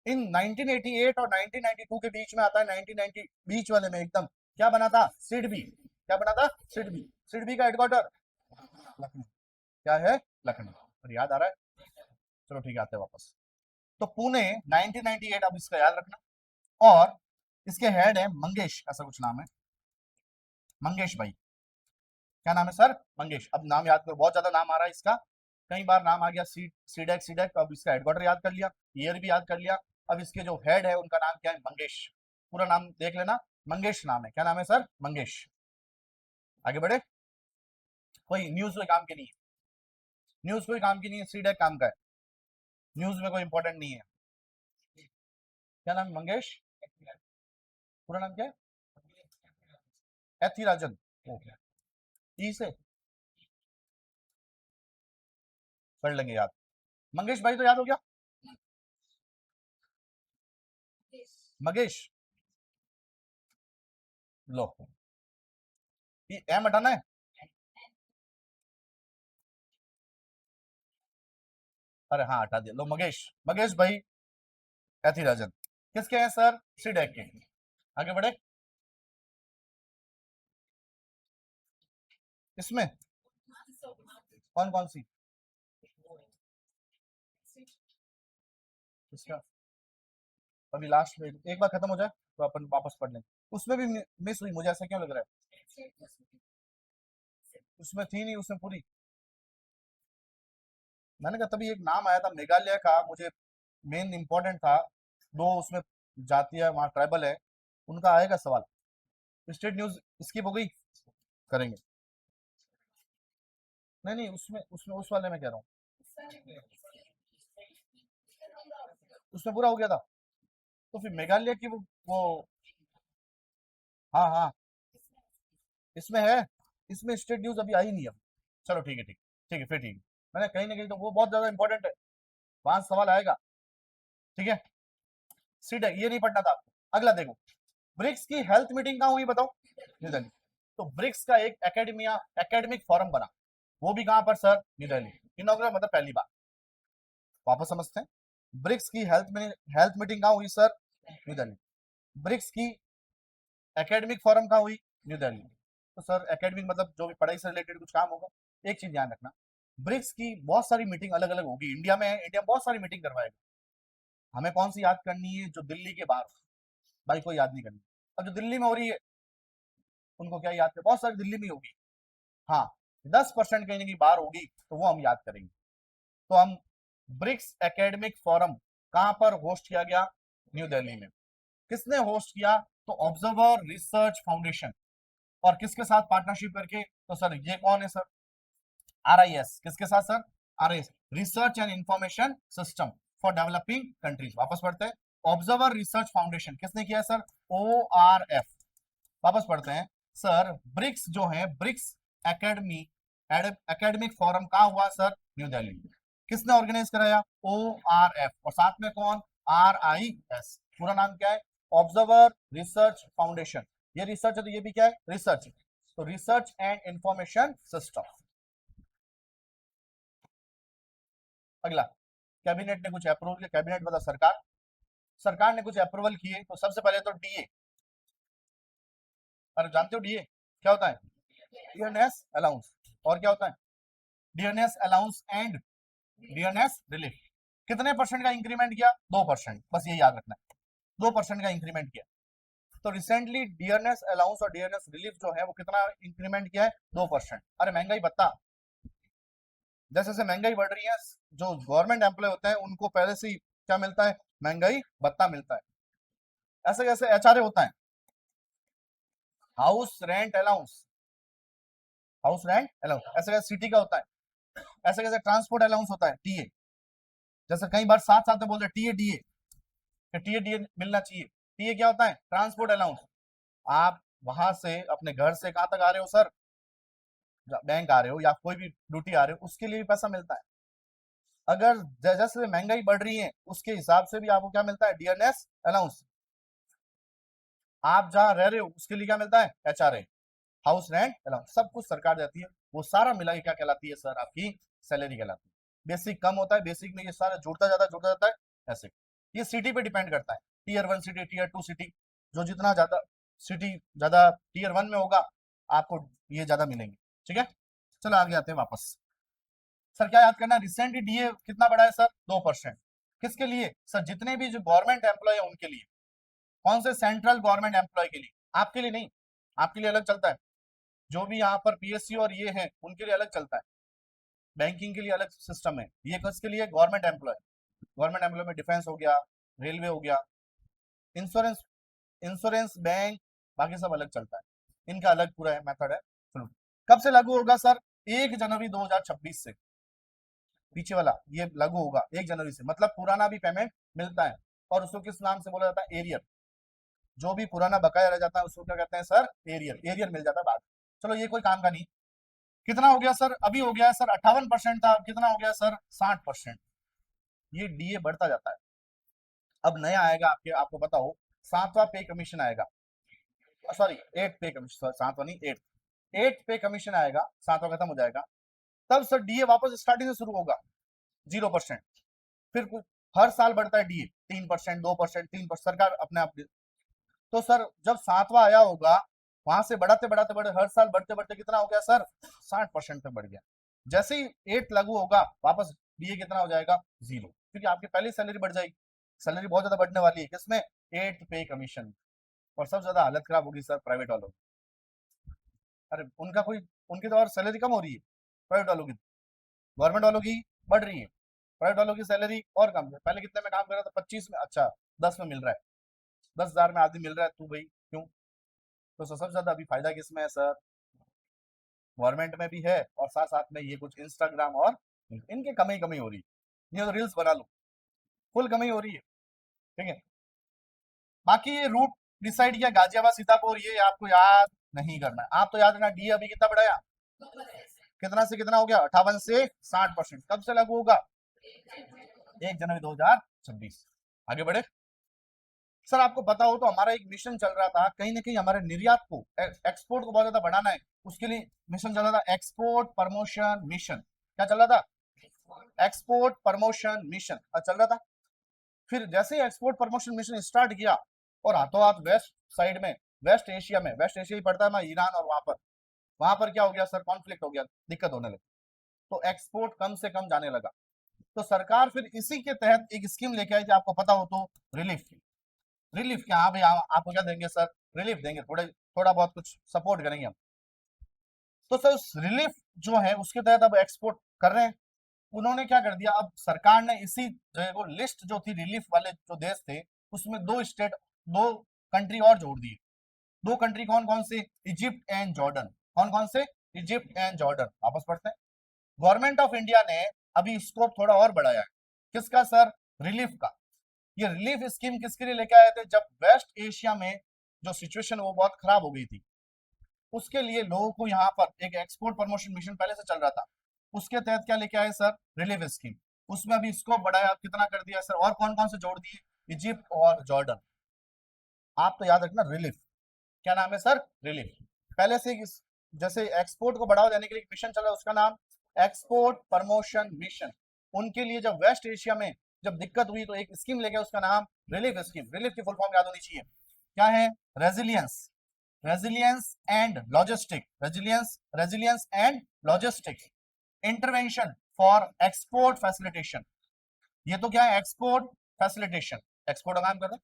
इन 1988 और 1992 के बीच में आता है 1990, बीच वाले में एकदम क्या बना था? सिडबी। क्या बना था? सिडबी। सिडबी का हेडक्वार्टर लखनऊ। क्या है? लखनऊ। और याद आ रहा है? चलो ठीक है, आते हैं वापस। तो पुणे 1998, अब इसका याद रखना। और इसके हेड है मंगेश, ऐसा कुछ नाम है, मंगेश भाई। क्या नाम है सर? मंगेश। अब नाम याद करो, बहुत ज्यादा नाम आ रहा है इसका, कई बार नाम आ गया सीडेक सीडेक। अब इसका हेडक्वार्टर याद कर लिया, ईयर भी याद कर लिया। अब इसके जो हेड है उनका नाम क्या है? मंगेश। पूरा नाम देख लेना, मंगेश नाम है। क्या नाम है सर? मंगेश। आगे बढ़े। कोई न्यूज कोई काम की नहीं है, न्यूज कोई काम की नहीं है, सीडेक काम का है, न्यूज में कोई इंपॉर्टेंट नहीं है। क्या नाम है? मंगेश। पूरा नाम क्या है? एथिराजन। ओके, ई से कर लेंगे याद। मंगेश भाई तो याद हो गया। मंगेश लो, ये एम हटाना है। अरे हाँ हटा दिया, लो मंगेश। मंगेश भाई एथिराजन किसके हैं सर? सीडेक के। आगे बढ़े। इसमें कौन कौन सी? इसका अभी लास्ट में एक बार खत्म हो जाए तो अपन वापस पढ़ लेंगे। उसमें भी मिस हुई, मुझे ऐसा क्यों लग रहा है? उसमें थी नहीं, उसमें पूरी। मैंने कहा तभी एक नाम आया था मेघालय का, मुझे मेन इंपॉर्टेंट था। दो उसमें जाति है, वहाँ ट्राइबल है, उनका आएगा सवाल। स्टेट न्यूज स्किप हो गई, करेंगे। नहीं नहीं, उसमें उसमें उस वाले में कह रहा हूँ, उसमें पूरा हो गया था। तो फिर मेघालय की वो हाँ हाँ, इसमें है, इसमें स्टेट न्यूज अभी आई नहीं है। चलो ठीक है, ठीक है, फिर ठीक है। मैंने कहीं ना कहीं तो वो बहुत ज्यादा इंपॉर्टेंट है, वहां सवाल आएगा। ठीक है। सीट है, ये नहीं पढ़ना था आपको। अगला देखो, ब्रिक्स की हेल्थ मीटिंग कहाँ हुई बताओ? न्यू दिल्ली। तो ब्रिक्स का एक एकेडमिक फोरम बना, वो भी कहां पर सर? न्यू दिल्ली। इनॉग्रेट मतलब पहली बार। वापस समझते हैं, ब्रिक्स की हेल्थ मीटिंग कहाँ हुई सर? न्यू दिल्ली। ब्रिक्स की एकेडमिक फोरम कहाँ हुई? न्यू दिल्ली। तो सर एकेडमिक मतलब जो भी पढ़ाई से रिलेटेड कुछ काम होगा। एक चीज ध्यान रखना, ब्रिक्स की बहुत सारी मीटिंग अलग अलग होगी, इंडिया में है, इंडिया में बहुत सारी मीटिंग करवाएगा। हमें कौन सी याद करनी है? जो दिल्ली के बाहर, भाई कोई याद नहीं करनी। अब जो दिल्ली में हो रही है उनको क्या याद कर, बहुत सारी दिल्ली में होगी। हाँ, 10% कहीं ना कहीं बाहर होगी, तो वो हम याद करेंगे। तो हम ब्रिक्स एकेडमिक फोरम कहां पर होस्ट किया गया? न्यू दिल्ली में। किसने होस्ट किया? तो ऑब्जर्वर रिसर्च फाउंडेशन। और किसके साथ पार्टनरशिप करके? तो सर ये कौन है सर? आरआईएस। किसके साथ sir? RIS, research and information system for developing countries. वापस पढ़ते हैं, ऑब्जर्वर रिसर्च फाउंडेशन किसने किया सर? ORF। वापस पढ़ते हैं सर, ब्रिक्स जो है, ब्रिक्स एकेडमी एकेडमिक फोरम कहाँ हुआ सर? न्यू दिल्ली। किसने ऑर्गेनाइज कराया? ORF। और साथ में कौन? RIS। पूरा नाम क्या है? Observer research foundation. ये रिसर्च है तो ये भी क्या है? रिसर्च। तो रिसर्च एंड इंफॉर्मेशन सिस्टम। अगला, कैबिनेट ने कुछ अप्रूवल किया, कैबिनेट मतलब सरकार, सरकार ने कुछ अप्रूवल किए। तो सबसे पहले तो डीए, अरे जानते हो डीए क्या होता है? Dearness allowance. और क्या होता है? Dearness allowance and dearness relief. कितने परसेंट का इंक्रीमेंट किया? 2%, बस ये याद रखना है, 2% का इंक्रीमेंट किया। तो रिसेंटली डियरनेस अलाउंस और डियरनेस रिलीफ जो है वो कितना इंक्रीमेंट किया है? 2%। अरे महंगाई बता, जैसे जैसे महंगाई बढ़ रही है, जो गवर्नमेंट एम्प्लॉय होते हैं उनको पहले से ही क्या मिलता है? महंगाई भत्ता मिलता है। ऐसे कैसे HRA होता है? House rent allowance, house rent allowance. ऐसे कैसे सिटी का होता है? ऐसे कैसे ट्रांसपोर्ट अलाउंस होता है? टीए। जैसे कई बार साथ साथ में बोलते हैं टीए डीए, टीए डीए मिलना चाहिए। टीए क्या होता है? Transport allowance. आप वहां से अपने घर से कहां तक आ रहे हो सर, बैंक आ रहे हो या कोई भी ड्यूटी आ रहे हो, उसके लिए भी पैसा मिलता है। अगर जैसे महंगाई बढ़ रही है उसके हिसाब से भी आपको क्या मिलता है? DNS allowance. आप जहां रह रहे हो उसके लिए क्या मिलता है? HRA, house rent allowance. सब कुछ सरकार देती है, वो सारा मिला के क्या कहलाती है सर? आपकी सैलरी कहलाती है। बेसिक कम होता है, बेसिक में ये सारा जुड़ता जाता है ऐसे। ये सिटी पे डिपेंड करता है, टीयर 1 सिटी, टीयर 2 सिटी, जो जितना ज्यादा सिटी ज्यादा टीयर 1 में होगा आपको ये ज्यादा मिलेंगे। ठीक है, चलो आगे आते हैं वापस। सर क्या याद करना है? रिसेंटली डीए कितना बढ़ा है सर? 2%। किसके लिए सर? जितने भी जो गवर्नमेंट एम्प्लॉय है उनके लिए। कौन से? सेंट्रल गवर्नमेंट एम्प्लॉय के लिए, आपके लिए नहीं। आपके लिए अलग चलता है, जो भी यहाँ पर पीएससी और ये है उनके लिए अलग चलता है। बैंकिंग के लिए अलग सिस्टम है, ये किसके लिए? Government employ. गवर्नमेंट एम्प्लॉय में डिफेंस हो गया, रेलवे हो गया, इंश्योरेंस, इंश्योरेंस, बैंक, बाकी सब अलग चलता है। इनका अलग पूरा मेथड है। चलो, कब से लागू होगा सर? 1 जनवरी 2026 से। पीछे वाला ये लागू होगा 1 जनवरी से, मतलब पुराना भी पेमेंट मिलता है। और उसको किस नाम से बोला जाता है? एरियर। जो भी पुराना बकाया रह जाता है उसको क्या कहते हैं सर? एरियर। एरियर मिल जाता है बाद। चलो ये कोई काम का नहीं। कितना हो गया सर? अभी हो गया है सर 58% था, कितना हो गया सर? 60%। ये डीए बढ़ता जाता है। अब नया आएगा आपके, आपको पता हो, 7वां पे कमीशन आएगा। सॉरी, 8 पे कमीशन, 7वां नहीं, 8 पे कमीशन आएगा, 7वां खत्म हो जाएगा। तब सर डीए वापस स्टार्टिंग से शुरू होगा 0%। फिर कुछ हर साल बढ़ता है डीए, 3%, 2%, 3%, सरकार अपने आप। तो सर जब 7वां आया होगा, वहां से बढ़ाते बढ़ाते बढ़े हर साल बढ़ते बढ़ते कितना हो गया सर? 60% तक बढ़ गया। जैसे ही 8 लागू होगा वापस डीए कितना हो जाएगा? 0, क्योंकि आपकी पहली सैलरी बढ़ जाएगी। सैलरी बहुत ज्यादा बढ़ने वाली है किसमें? 8 पे कमीशन। और सबसे ज्यादा हालत खराब होगी सर प्राइवेट वालों की। अरे उनका कोई, उनकी तो और सैलरी कम हो रही है प्राइवेट वालों की, गवर्नमेंट वालों की बढ़ रही है। प्राइवेट वालों की सैलरी और कम है। पहले कितने में काम कर रहा था? 25 में, अच्छा 10 में मिल रहा है। 10,000 में आदमी मिल रहा है, तू भाई क्यों? तो सबसे ज्यादा अभी फायदा किसमें है सर? गवर्नमेंट में भी है, और साथ साथ में ये कुछ इंस्टाग्राम और इनकी कमी कमी हो रही है। ये तो रील्स बना लो, फुल कमी हो रही है। ठीक है, बाकी ये रूट डिसाइड किया गाजियाबाद सीतापुर, ये आपको याद नहीं करना है। आप तो याद रखना डी अभी कितना बढ़ाया, कितना से कितना हो गया? 58 से 60%। कब से लागू होगा? 1 जनवरी 2026। आगे बढ़े। सर आपको पता हो तो हमारा एक मिशन चल रहा था, कहीं ना कहीं हमारे निर्यात को, एक्सपोर्ट को बहुत ज्यादा बढ़ाना है। उसके लिए मिशन चल रहा था, एक्सपोर्ट प्रमोशन मिशन। क्या चल रहा था? एक्सपोर्ट प्रमोशन मिशन चल रहा था। फिर जैसे ही एक्सपोर्ट प्रमोशन मिशन स्टार्ट किया, और हाथों हाथ वेस्ट साइड में, वेस्ट एशिया में, वेस्ट एशिया ही पड़ता है ना, ईरान, और वहां पर क्या हो गया सर? कॉन्फ्लिक्ट हो गया, दिक्कत होने लगी। तो एक्सपोर्ट कम से कम जाने लगा। तो सरकार फिर इसी के तहत एक स्कीम लेके आई थी, आपको पता हो तो, रिलीफ। रिलीफ क्या? हाँ भाई, आपको क्या देंगे सर? रिलीफ देंगे, थोड़ा बहुत कुछ सपोर्ट करेंगे हम। तो सर उस रिलीफ जो है उसके तहत अब एक्सपोर्ट कर रहे हैं। उन्होंने क्या कर दिया, अब सरकार ने इसी जो वो लिस्ट जो थी रिलीफ वाले जो देश थे, उसमें 2 स्टेट, 2 कंट्री और जोड़ दिए। 2 कंट्री कौन कौन से? Egypt and Jordan. कौन कौन से? Egypt and Jordan. वापस पढ़ते हैं। गवर्नमेंट ऑफ इंडिया ने अभी स्कोप थोड़ा और बढ़ाया है। किसका सर? रिलीफ का। ये रिलीफ स्कीम किसके लिए लेके आए थे? जब वेस्ट एशिया में जो सिचुएशन वो बहुत खराब हो गई थी, उसके लिए लोगों को यहाँ पर एक एक्सपोर्ट प्रमोशन मिशन पहले से चल रहा था, उसके तहत क्या लेके आए सर? Relief scheme. उसमें अभी स्कोप बढ़ाया, कितना कर दिया सर? और कौन कौन से जोड़ दिए? इजिप्ट और जॉर्डन। आप तो याद रखना, रिलीफ। क्या नाम है सर? रिलीफ। पहले से जैसे एक्सपोर्ट को बढ़ावा देने के लिए मिशन चला, उसका नाम एक्सपोर्ट प्रमोशन मिशन। उनके लिए जब वेस्ट एशिया में जब दिक्कत हुई तो एक स्कीम लेके, उसका नाम रिलीफ स्कीम। रिलीफ की फुल फॉर्म याद होनी चाहिए, क्या है? Resilience, resilience and logistic, resilience and logistic intervention for export facilitation. ये तो क्या है? एक्सपोर्ट फैसिलिटेशन, एक्सपोर्ट का काम कर रहे हैं।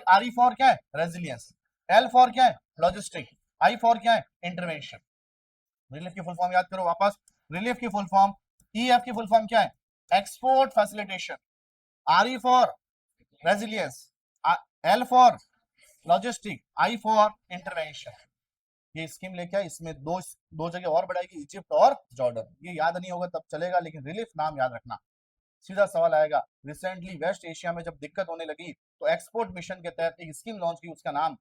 आर ई फॉर क्या है? रेजिलियंस। एल फॉर क्या है? लॉजिस्टिक। आई फॉर क्या है? इंटरवेंशन। रिलीफ की फुल फॉर्म याद करो वापस। रिलीफ की फुल फॉर्म, ई एफ की फुल फॉर्म क्या है? Export facilitation. R E for resilience, L for logistic, I for intervention. ये स्कीम लेके आए, इसमें दो दो जगह और बढ़ाएगी, इजिप्ट और जॉर्डन। ये याद नहीं होगा तब चलेगा, लेकिन रिलीफ नाम याद रखना। सीधा सवाल आएगा, रिसेंटली वेस्ट एशिया में जब दिक्कत होने लगी तो एक्सपोर्ट मिशन के तहत एक स्कीम लॉन्च की, उसका नाम,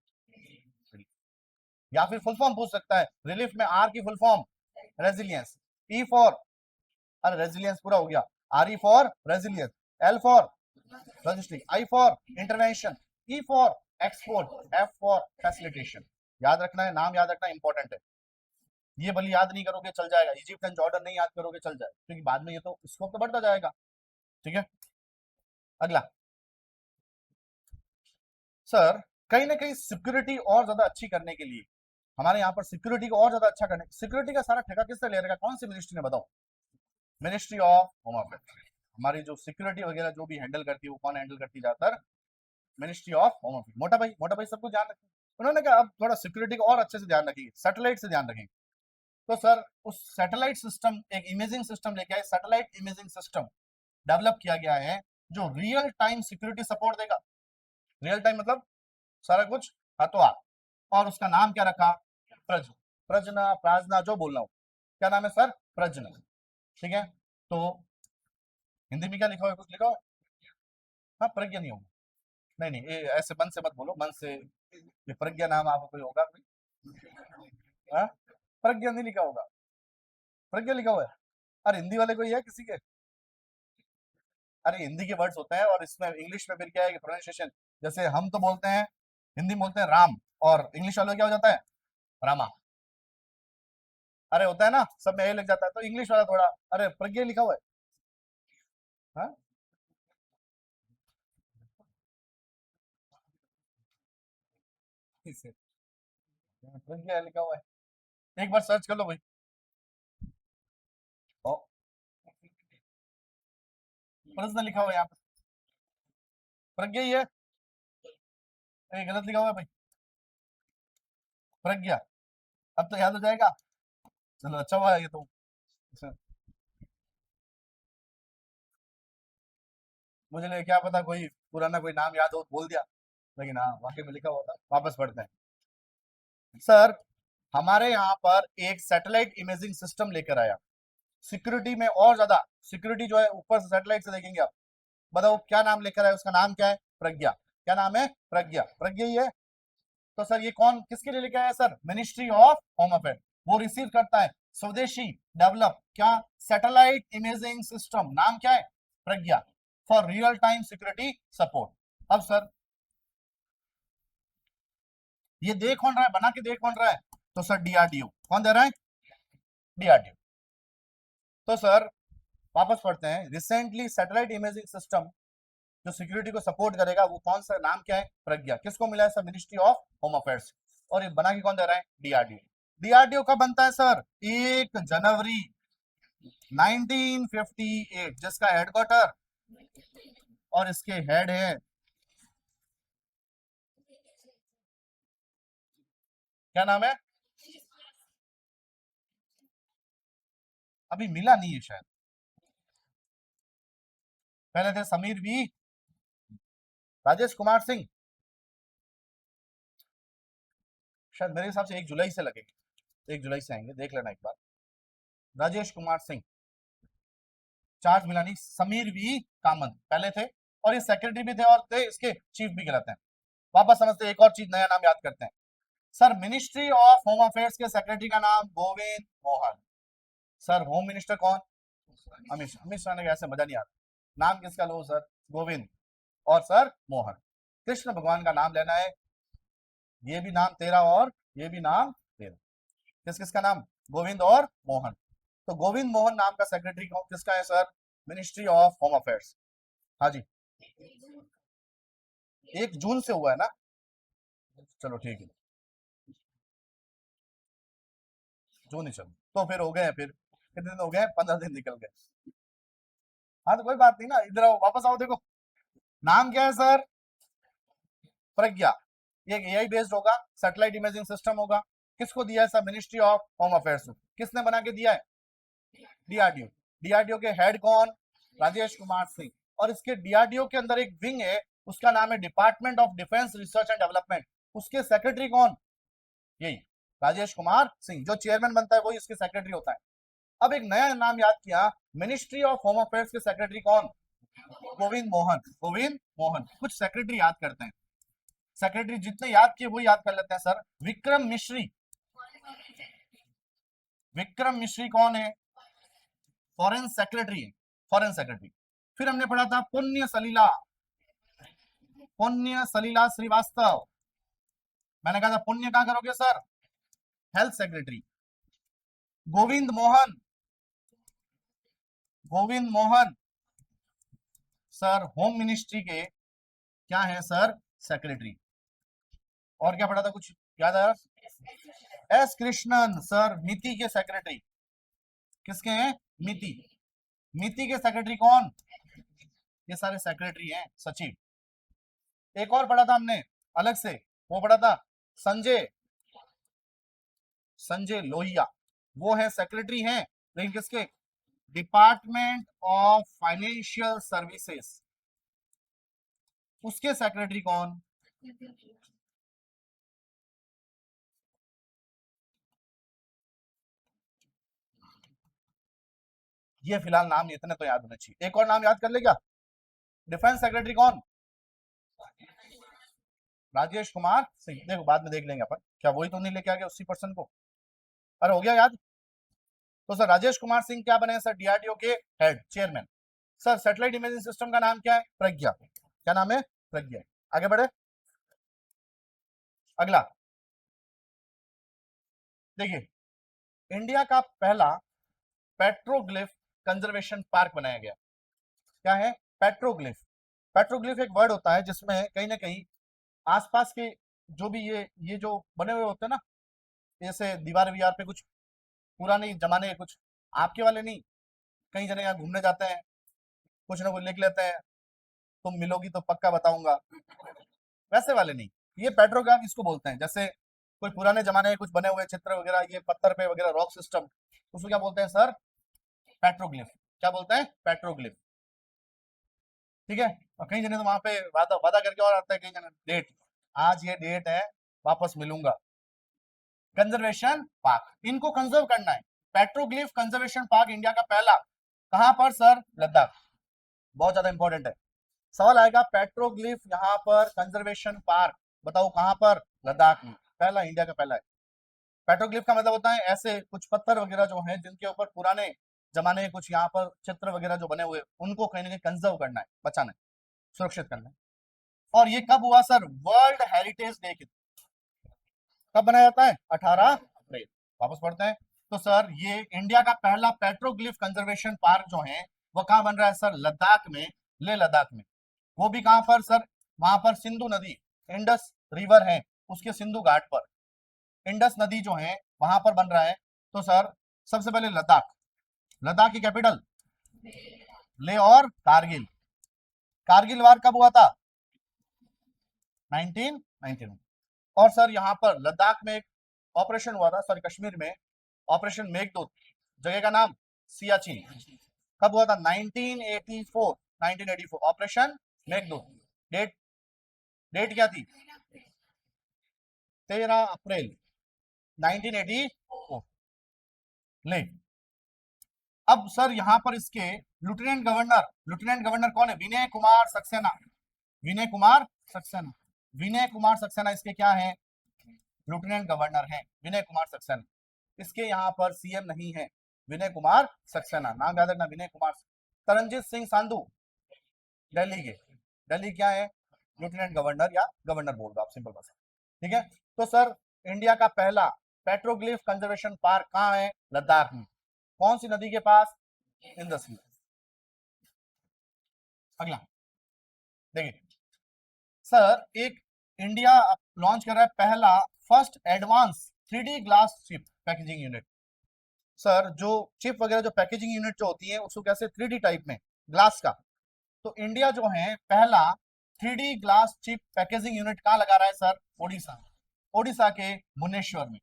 या फिर फुल फॉर्म पूछ सकता है, रिलीफ में आर की full form resilience, E for, अरे रेजिलियंस पूरा हो गया, R E for resilience, L for logistic, I for intervention, E for export, F for facilitation. याद रखना है, नाम याद रखना इंपॉर्टेंट है। ये भले याद नहीं करोगे चल जाएगा, इजिप्ट एंड जॉर्डन नहीं याद करोगे चल जाएगा, क्योंकि बाद में ये तो स्कोप तो बढ़ता जाएगा। ठीक है, अगला सर, कहीं ना कहीं सिक्योरिटी और ज्यादा अच्छी करने के लिए, हमारे यहाँ पर सिक्योरिटी को और ज्यादा अच्छा करने, सिक्योरिटी का सारा ठेका किससे ले रहेगा, कौन सी मिनिस्ट्री ने, बताओ? Ministry of home affair. हमारी जो सिक्योरिटी वगैरह जो भी हैंडल करती है वो कौन हैंडल करती ज्यादातर? Ministry of home affair. मोटा भाई सबको ध्यान रखें। उन्होंने कहा अब थोड़ा सिक्योरिटी को और अच्छे से ध्यान रखेंगे, सैटेलाइट से ध्यान रखेंगे। तो सर उस सैटेलाइट सिस्टम, एक इमेजिंग सिस्टम लेके आए, सैटेलाइट इमेजिंग सिस्टम डेवलप किया गया है जो रियल टाइम सिक्योरिटी सपोर्ट देगा। रियल टाइम मतलब सारा कुछ हाथों हाथ। और उसका नाम क्या रखा? प्रज्ञ, प्रजना, प्राजना, जो बोल रहा हूँ, क्या नाम है सर? प्रज्ञ। ठीक है, तो हिंदी में क्या लिखा हुआ है, कुछ लिखा हुआ है? हाँ, प्रज्ञा नहीं होगा, नहीं नहीं, ये ऐसे मन से मत बोलो, मन से, ये प्रज्ञा नाम आपको कोई होगा कोई? हाँ, प्रज्ञा नहीं लिखा होगा, प्रज्ञा लिखा हुआ है। अरे हिंदी वाले कोई है किसी के? अरे हिंदी के वर्ड्स होते हैं और इसमें इंग्लिश में फिर क्या है कि प्रोनाउंसिएशन, जैसे हम तो बोलते हैं, हिंदी में बोलते हैं राम, और इंग्लिश वाले क्या हो जाता है? रामा। अरे होता है ना, सब में ए लग जाता है, तो इंग्लिश वाला थोड़ा, अरे प्रज्ञा लिखा हुआ है। हाँ, इसे प्रज्ञा लिखा हुआ है, एक बार सर्च कर लो भाई। ओ, प्रश्न लिखा हुआ है यहाँ पे, प्रज्ञा ही है, ये गलत लिखा हुआ है भाई, प्रज्ञा। अब तो याद हो जाएगा, चलो अच्छा हुआ है ये तो। अच्छा, मुझे लगा क्या पता कोई पुराना कोई नाम याद हो तो बोल दिया, लेकिन हाँ वाकई में लिखा हुआ था। वापस पढ़ते हैं सर, हमारे यहाँ पर एक सैटेलाइट इमेजिंग सिस्टम लेकर आया, सिक्योरिटी में और ज्यादा, सिक्योरिटी जो है ऊपर से सैटेलाइट से देखेंगे आप। बताओ क्या नाम लेकर आया, उसका नाम क्या है? प्रज्ञा। क्या नाम है? प्रज्ञा, प्रज्ञा ही है। तो सर ये कौन किसके लिए लेकर आया sir? Ministry of home affair. वो रिसीव करता है स्वदेशी डेवलप क्या, सैटेलाइट इमेजिंग सिस्टम, नाम क्या है? Pragya, for real time security support. अब सर ये दे कौन रहा है, बना के दे कौन रहा है? तो सर डीआरडीओ। कौन दे रहा है? डीआरडीओ। तो सर वापस पढ़ते हैं, रिसेंटली सैटेलाइट इमेजिंग सिस्टम जो सिक्योरिटी को सपोर्ट करेगा वो कौन सा, नाम क्या है? प्रज्ञा। किसको मिला है sir? Ministry of home affairs. और ये बना के कौन दे रहा है? डीआरडीओ। डीआरडीओ कब बनता है सर? 1 जनवरी 1958, जिसका हेडक्वार्टर और इसके हेड है, क्या नाम है? अभी मिला नहीं है शायद, पहले थे समीर भी, राजेश कुमार सिंह, शायद मेरे हिसाब से 1 जुलाई से लगेंगे, 1 जुलाई से आएंगे, देख लेना एक बार। राजेश कुमार सिंह, चार्ज मिला नहीं, समीर वी कामत पहले थे, और ये सेक्रेटरी भी थे और थे इसके चीफ भी कहलाते हैं। वापस समझते हैं, एक और चीज नया नाम याद करते हैं sir, ministry of home affairs के सेक्रेटरी का नाम Govind Mohan. Sir home minister कौन? अमित शाह। अमित शाह ने ऐसे मजा नहीं आता, नाम किसका लो सर? गोविंद, और सर मोहन, कृष्ण भगवान का नाम लेना है। ये भी नाम तेरा और ये भी नाम तेरा, किस किसका नाम? गोविंद और मोहन। तो गोविंद मोहन नाम का सेक्रेटरी किसका है sir? Ministry of home affairs. हाँ जी, 1 जून से हुआ है ना, चलो ठीक है, जून ही चलो, तो फिर हो गए हैं, फिर कितने दिन हो गए? 15 दिन निकल गए। हाँ तो कोई बात नहीं ना, इधर आओ, वापस आओ, देखो नाम क्या है सर? प्रज्ञा। ये एआई बेस्ड होगा, सैटेलाइट इमेजिंग सिस्टम होगा। किसको दिया है sir? Ministry of home affairs. किसने बना के दिया है? डीआरडीओ। डीआरडीओ के हेड कौन? राजेश कुमार सिंह। और इसके डीआरडीओ के अंदर एक विंग है, उसका नाम है department of defence research and development. उसके सेक्रेटरी कौन? यही राजेश कुमार सिंह, जो चेयरमैन बनता है वही इसके सेक्रेटरी होता है। अब एक नया नाम याद किया, मिनिस्ट्री ऑफ होम अफेयर्स के सेक्रेटरी कौन? गोविंद मोहन, गोविंद मोहन। कुछ सेक्रेटरी याद करते हैं, सेक्रेटरी जितने याद किए वो याद कर लेते हैं सर। विक्रम मिश्री, विक्रम मिश्री कौन है? फॉरेन सेक्रेटरी है, फॉरेन सेक्रेटरी। फिर हमने पढ़ा था पुण्य सलीला, पुण्य सलीला श्रीवास्तव। मैंने कहा था पुण्य कहां करोगे sir? Health secretary. Govind Mohan, Govind Mohan sir home ministry के क्या है सर? सेक्रेटरी। और क्या पढ़ा था, कुछ याद आया? एस कृष्णन सर नीति के सेक्रेटरी। किसके हैं? नीति, नीति के सेक्रेटरी कौन? ये सारे सेक्रेटरी हैं, सचिव। एक और पढ़ा था हमने अलग से, वो पढ़ा था संजय, संजय लोहिया। वो है सेक्रेटरी हैं, लेकिन किसके? Department of financial services. उसके सेक्रेटरी कौन? ये फिलहाल नाम इतने तो याद होने चाहिए। एक और नाम याद कर ले क्या? डिफेंस सेक्रेटरी कौन? राजेश कुमार सिंह। देखो बाद में देख लेंगे अपन, क्या वही तो नहीं लेके आ गया 80% को? अरे हो गया याद। तो सर राजेश कुमार सिंह क्या बने सर? डीआरडीओ के head, chairman. Sir satellite imaging system का नाम क्या है? प्रज्ञा। क्या नाम है? प्रज्ञा। आगे बढ़े, अगला देखिए, इंडिया का पहला पेट्रोग्लिफ कंजर्वेशन पार्क बनाया गया। क्या है? पेट्रोग्लिफ। पेट्रोग्लिफ एक वर्ड होता है जिसमें कहीं ना कहीं आसपास के जो भी ये जो बने हुए होते हैं ना, जैसे दीवार वीवार पे कुछ पुराने जमाने के, कुछ आपके वाले नहीं, कई जने यहाँ घूमने जाते हैं, कुछ ना कुछ लिख लेते हैं, तुम मिलोगी तो पक्का बताऊंगा, वैसे वाले नहीं। ये पेट्रोग्राफ इसको बोलते हैं। जैसे कोई पुराने जमाने के कुछ बने हुए चित्र वगैरह, ये पत्थर पे वगैरह रॉक सिस्टम, उसको क्या बोलते हैं सर? पेट्रोग्लिफ। क्या बोलते हैं? पेट्रोग्लिफ। ठीक है। और कई जने तो वहां पे वादा वादा करके और आता है, कई जने डेट, आज ये डेट है, वापस मिलूंगा। कंजर्वेशन पार्क, इनको कंजर्व करना है। पेट्रोग्लिफ कंजर्वेशन पार्क इंडिया का पहला, कहां पर सर? लद्दाख। बहुत ज्यादा इंपॉर्टेंट है। सवाल आएगा पेट्रोग्लिफ यहाँ पर कंजर्वेशन पार्क, बताओ कहां पर? लद्दाख में। पहला, इंडिया का पहला है। पेट्रोग्लिफ का मतलब होता है ऐसे कुछ पत्थर वगैरह जो हैं जिनके ऊपर पुराने जमाने के कुछ यहाँ पर चित्र वगैरह जो बने हुए, उनको कहीं ना कहीं कंजर्व करना है, बचाना है, सुरक्षित करना है। और ये कब हुआ सर? वर्ल्ड हेरिटेज डे के, कब बनाया जाता है? 18 अप्रैल। वापस पढ़ते हैं। तो सर ये इंडिया का पहला पेट्रोग्लिफ कंजर्वेशन पार्क जो है वो कहाँ बन रहा है सर? लद्दाख में, लेह लद्दाख में। वो भी कहां पर सर? वहां पर सिंधु नदी, इंडस रिवर है, उसके सिंधु घाट पर इंडस नदी जो है वहां पर बन रहा है। तो सर सबसे पहले लद्दाख, लद्दाख की कैपिटल लेह और कारगिल। कारगिल वार कब हुआ था? 1991। और सर यहाँ पर लद्दाख में एक ऑपरेशन हुआ था, सॉरी कश्मीर में, ऑपरेशन मेघदूत। जगह का नाम सियाचिन। कब हुआ था? 1984, 1984 ऑपरेशन मेघदूत। डेट, डेट क्या थी? 13 अप्रैल 1984। ले, अब सर यहाँ पर इसके लेफ्टिनेंट गवर्नर, लेफ्टिनेंट गवर्नर कौन है? विनय कुमार सक्सेना। विनय कुमार सक्सेना, विनय कुमार सक्सेना इसके क्या है? लेफ्टिनेंट गवर्नर हैं, विनय कुमार सक्सेना। इसके यहाँ पर सीएम नहीं है, विनय कुमार सक्सेना, नाम याद रखना, विनय कुमार। तरनजीत सिंह संधू दिल्ली के, दिल्ली क्या है? लेफ्टिनेंट गवर्नर या गवर्नर बोल दो आप, सिंपल भाषा। ठीक है। तो सर इंडिया का पहला पेट्रोग्लिफ कंजर्वेशन पार्क कहाँ है? लद्दाख में। कौन सी नदी के पास? Indus river. अगला देखिए सर, एक इंडिया लॉन्च कर रहा है पहला first advance 3D glass chip packaging unit. Sir जो चिप वगैरह जो पैकेजिंग यूनिट जो होती है उसको कैसे? 3D टाइप में, ग्लास का। तो इंडिया जो है पहला 3D glass chip packaging unit कहाँ लगा रहा है सर? ओडिशा, ओडिशा के भुवनेश्वर में।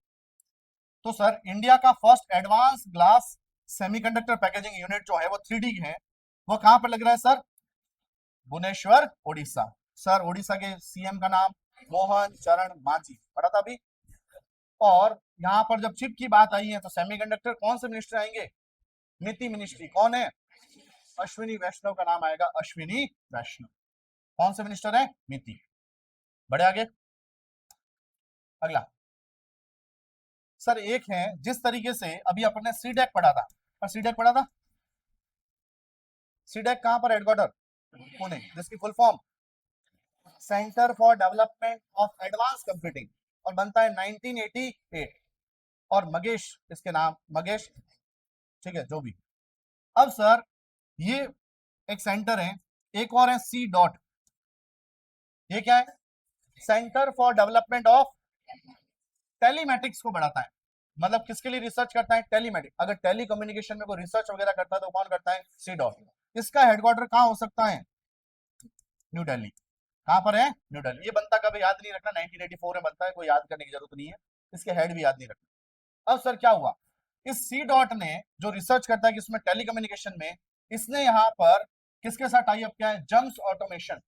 तो सर इंडिया का first advance glass semiconductor packaging unit जो है वो 3D है, वो कहां पर लग रहा है सर? भुवनेश्वर, ओडिशा। सर ओडिशा के सीएम का नाम मोहन चरण मांझी, पढ़ा था अभी। और यहाँ पर जब चिप की बात आई है तो सेमीकंडक्टर कौन से मिनिस्टर आएंगे? नीति मिनिस्ट्री। कौन है? अश्विनी वैष्णव का नाम आएगा, अश्विनी वैष्णव। कौन से मिनिस्टर है? नीति। बढ़े आगे। अगला सर एक है, जिस तरीके से अभी अपने सीडेक पढ़ा था, और सीडेक पढ़ा था, सीडेक कहां पर हेडक्वार्टर? पुणे, जिसकी full form centre for development of advance computing, और बनता है 1988, और मगेश इसके नाम, मगेश, ठीक है जो भी। अब सर ये एक सेंटर है, एक और है सी डॉट, ये क्या है? Centre for development of telematics को बढ़ाता है, मतलब किसके लिए रिसर्च करता है? टेलीमेटिक। अगर टेली कम्युनिकेशन में कोई रिसर्च वगैरह करता है तो कौन करता है? C dot. इसका हेडक्वार्टर कहां हो सकता है? न्यू दिल्ली। कहां पर है? न्यू दिल्ली। ये बनता कभी याद नहीं रखना, 1984 में बनता है, कोई याद करने की जरूरत नहीं है, इसके हेड भी याद नहीं रखना। अब सर क्या हुआ, इस सी डॉट ने जो रिसर्च करता है कि इसमें टेलीकम्युनिकेशन में, इसने यहाँ पर किसके साथ टाई अप किया है? जम्स ऑटोमेशन,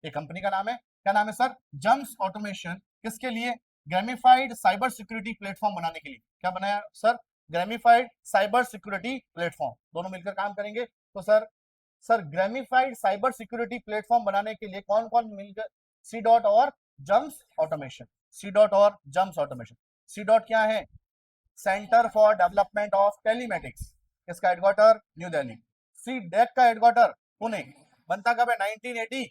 ये कंपनी का नाम है। क्या नाम है सर? Germs automation. किसके लिए? ग्रामिफाइड साइबर सिक्योरिटी प्लेटफॉर्म बनाने के लिए। क्या बनाया sir? Gamified cyber security platform. दोनों मिलकर काम करेंगे। तो sir gamified cyber security platform बनाने के लिए कौन कौन मिलकर? सी डॉट और जम्स ऑटोमेशन। सी डॉट और जम्स ऑटोमेशन। सी डॉट क्या है? Centre for development of telematics. इसका headquarter New Delhi. C DAC का हेडक्वार्टर पुणे। बनता कब है? 1988।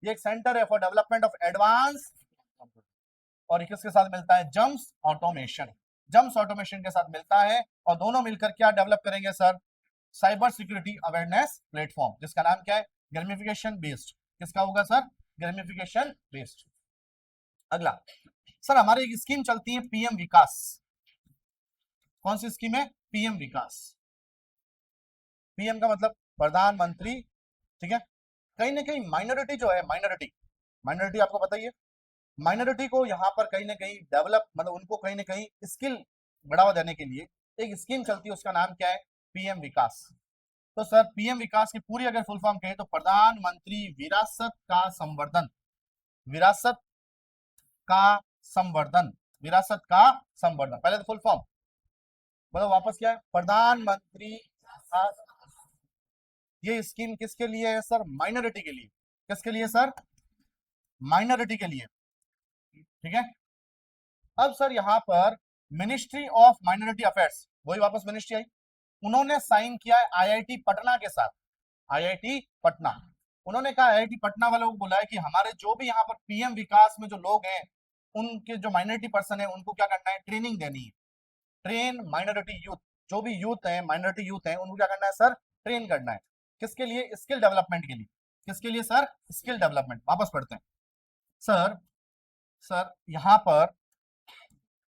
ये एक सेंटर है फॉर डेवलपमेंट ऑफ एडवांस, और किसके साथ मिलता है? Germs automation. जम्स ऑटोमेशन के साथ मिलता है, और दोनों मिलकर क्या डेवलप करेंगे sir? Cyber security awareness platform, जिसका नाम क्या है? Gamification based. किसका होगा सर? Gamification based. अगला सर हमारी एक स्कीम चलती है पीएम विकास। कौन सी स्कीम है? पीएम विकास। पीएम का मतलब प्रधानमंत्री, ठीक है। कहीं ना कहीं माइनॉरिटी जो है, माइनॉरिटी, माइनॉरिटी आपको पता ही है, माइनॉरिटी को यहाँ पर कहीं ना कहीं डेवलप, मतलब उनको कहीं ना कहीं स्किल बढ़ावा देने के लिए एक स्कीम चलती है, उसका नाम क्या है? पीएम विकास। तो सर पीएम विकास की पूरी अगर फुल फॉर्म कहें तो प्रधानमंत्री विरासत का संवर्धन, विरासत का संवर्धन, विरासत का संवर्धन। पहले तो फुल फॉर्म बोलो वापस, क्या है? प्रधानमंत्री। ये स्कीम किसके लिए है सर? माइनॉरिटी के लिए। किसके लिए सर? माइनॉरिटी के लिए, ठीक है। अब सर यहाँ पर मिनिस्ट्री ऑफ माइनॉरिटी अफेयर्स, वही वापस मिनिस्ट्री आई, उन्होंने साइन किया है आईआईटी पटना के साथ। आईआईटी पटना, उन्होंने कहा, आईआईटी पटना वालों को बोला है कि हमारे जो भी यहाँ पर पीएम विकास में जो लोग हैं, उनके जो माइनॉरिटी पर्सन है, उनको क्या करना है? ट्रेनिंग देनी है। ट्रेन माइनॉरिटी यूथ, जो भी यूथ है, माइनॉरिटी यूथ है, उनको क्या करना है सर? ट्रेन करना है। किसके लिए? स्किल डेवलपमेंट के लिए। किसके लिए सर? Skill development. वापस पढ़ते हैं सर। सर यहाँ पर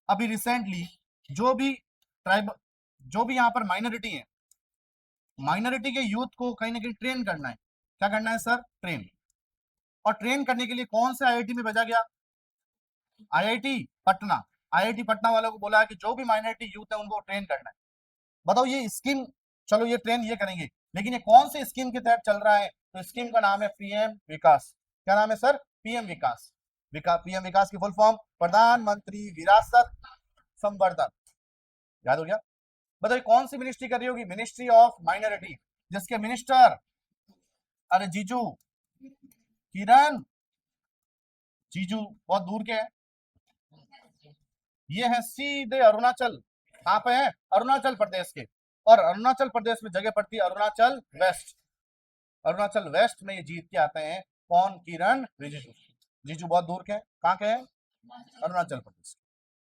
अभी रिसेंटली जो भी ट्राइब, जो भी यहाँ पर माइनॉरिटी है, माइनॉरिटी के यूथ को कहीं ना कहीं ट्रेन करना है। क्या करना है सर? ट्रेन। और ट्रेन करने के लिए कौन से आईआईटी में भेजा गया? आईआईटी पटना। आईआईटी पटना वालों को बोला है कि जो भी माइनॉरिटी यूथ है उनको ट्रेन करना है। बताओ ये स्कीम, चलो ये ट्रेन ये करेंगे, लेकिन ये कौन से स्कीम के तहत चल रहा है? तो स्कीम का नाम है पीएम विकास। क्या नाम है सर? पीएम विकास। पीएम विकास की फुल फॉर्म प्रधानमंत्री विरासत संवर्धन। याद हो गया? बताइए कौन सी मिनिस्ट्री कर रही होगी? मिनिस्ट्री ऑफ माइनॉरिटी, जिसके मिनिस्टर, अरे जीजू, किरण जीजू बहुत दूर के हैं, ये है सीधे अरुणाचल। कहां पे है? अरुणाचल प्रदेश के। और अरुणाचल प्रदेश में जगह पड़ती है अरुणाचल वेस्ट। अरुणाचल वेस्ट में ये जीत के आते हैं कौन? किरण रिजिजू। जीजू बहुत दूर के हैं, कहां के हैं? अरुणाचल प्रदेश।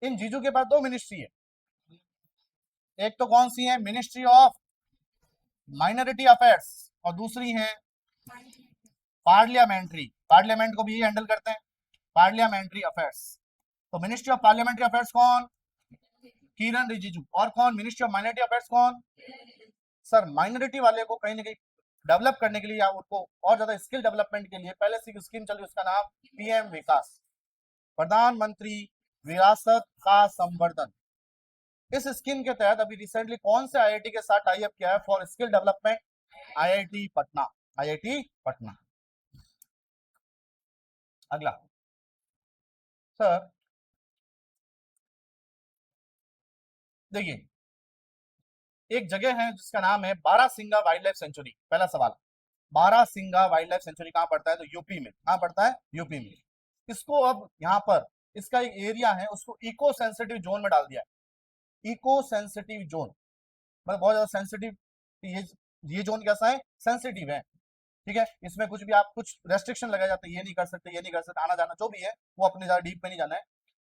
इन जीजू के पास दो मिनिस्ट्री है, एक तो कौन सी है? मिनिस्ट्री ऑफ माइनॉरिटी अफेयर्स, और दूसरी है पार्लियामेंट्री। पार्लियामेंट को भी ये हैंडल करते हैं, पार्लियामेंट्री अफेयर्स। तो मिनिस्ट्री ऑफ पार्लियामेंट्री अफेयर्स कौन? किरण रिजिजू। और कौन? मिनिस्ट्री ऑफ माइनॉरिटी अफेयर्स कौन? सर माइनॉरिटी वाले को कहीं ना कहीं डेवलप करने के लिए, या उनको और ज्यादा स्किल डेवलपमेंट के लिए पहले से स्कीम चली, उसका नाम पीएम विकास, प्रधानमंत्री विरासत का संवर्धन। इस स्कीम के तहत अभी रिसेंटली कौन से आईआईटी के साथ टाई अप किया है for skill development? IIT Patna. IIT Patna. अगला सर देखिए, एक जगह है जिसका नाम है बारासिंगा वाइल्ड लाइफ सेंचुरी। पहला सवाल, बारासिंगा वाइल्ड लाइफ सेंचुरी कहाँ पड़ता है? तो यूपी में। कहाँ पड़ता है? यूपी में। इसको अब यहाँ पर इसका एक एरिया है उसको इको सेंसिटिव जोन में डाल दिया है। इको सेंसिटिव जोन मतलब बहुत ज्यादा सेंसिटिव। ये जोन कैसा है? सेंसिटिव है। ठीक है, इसमें कुछ भी आप कुछ रेस्ट्रिक्शन लगाए जाते हैं, ये नहीं कर सकते, ये नहीं कर सकते, आना जाना जो भी है वो अपने ज्यादा डीप में नहीं जाना है।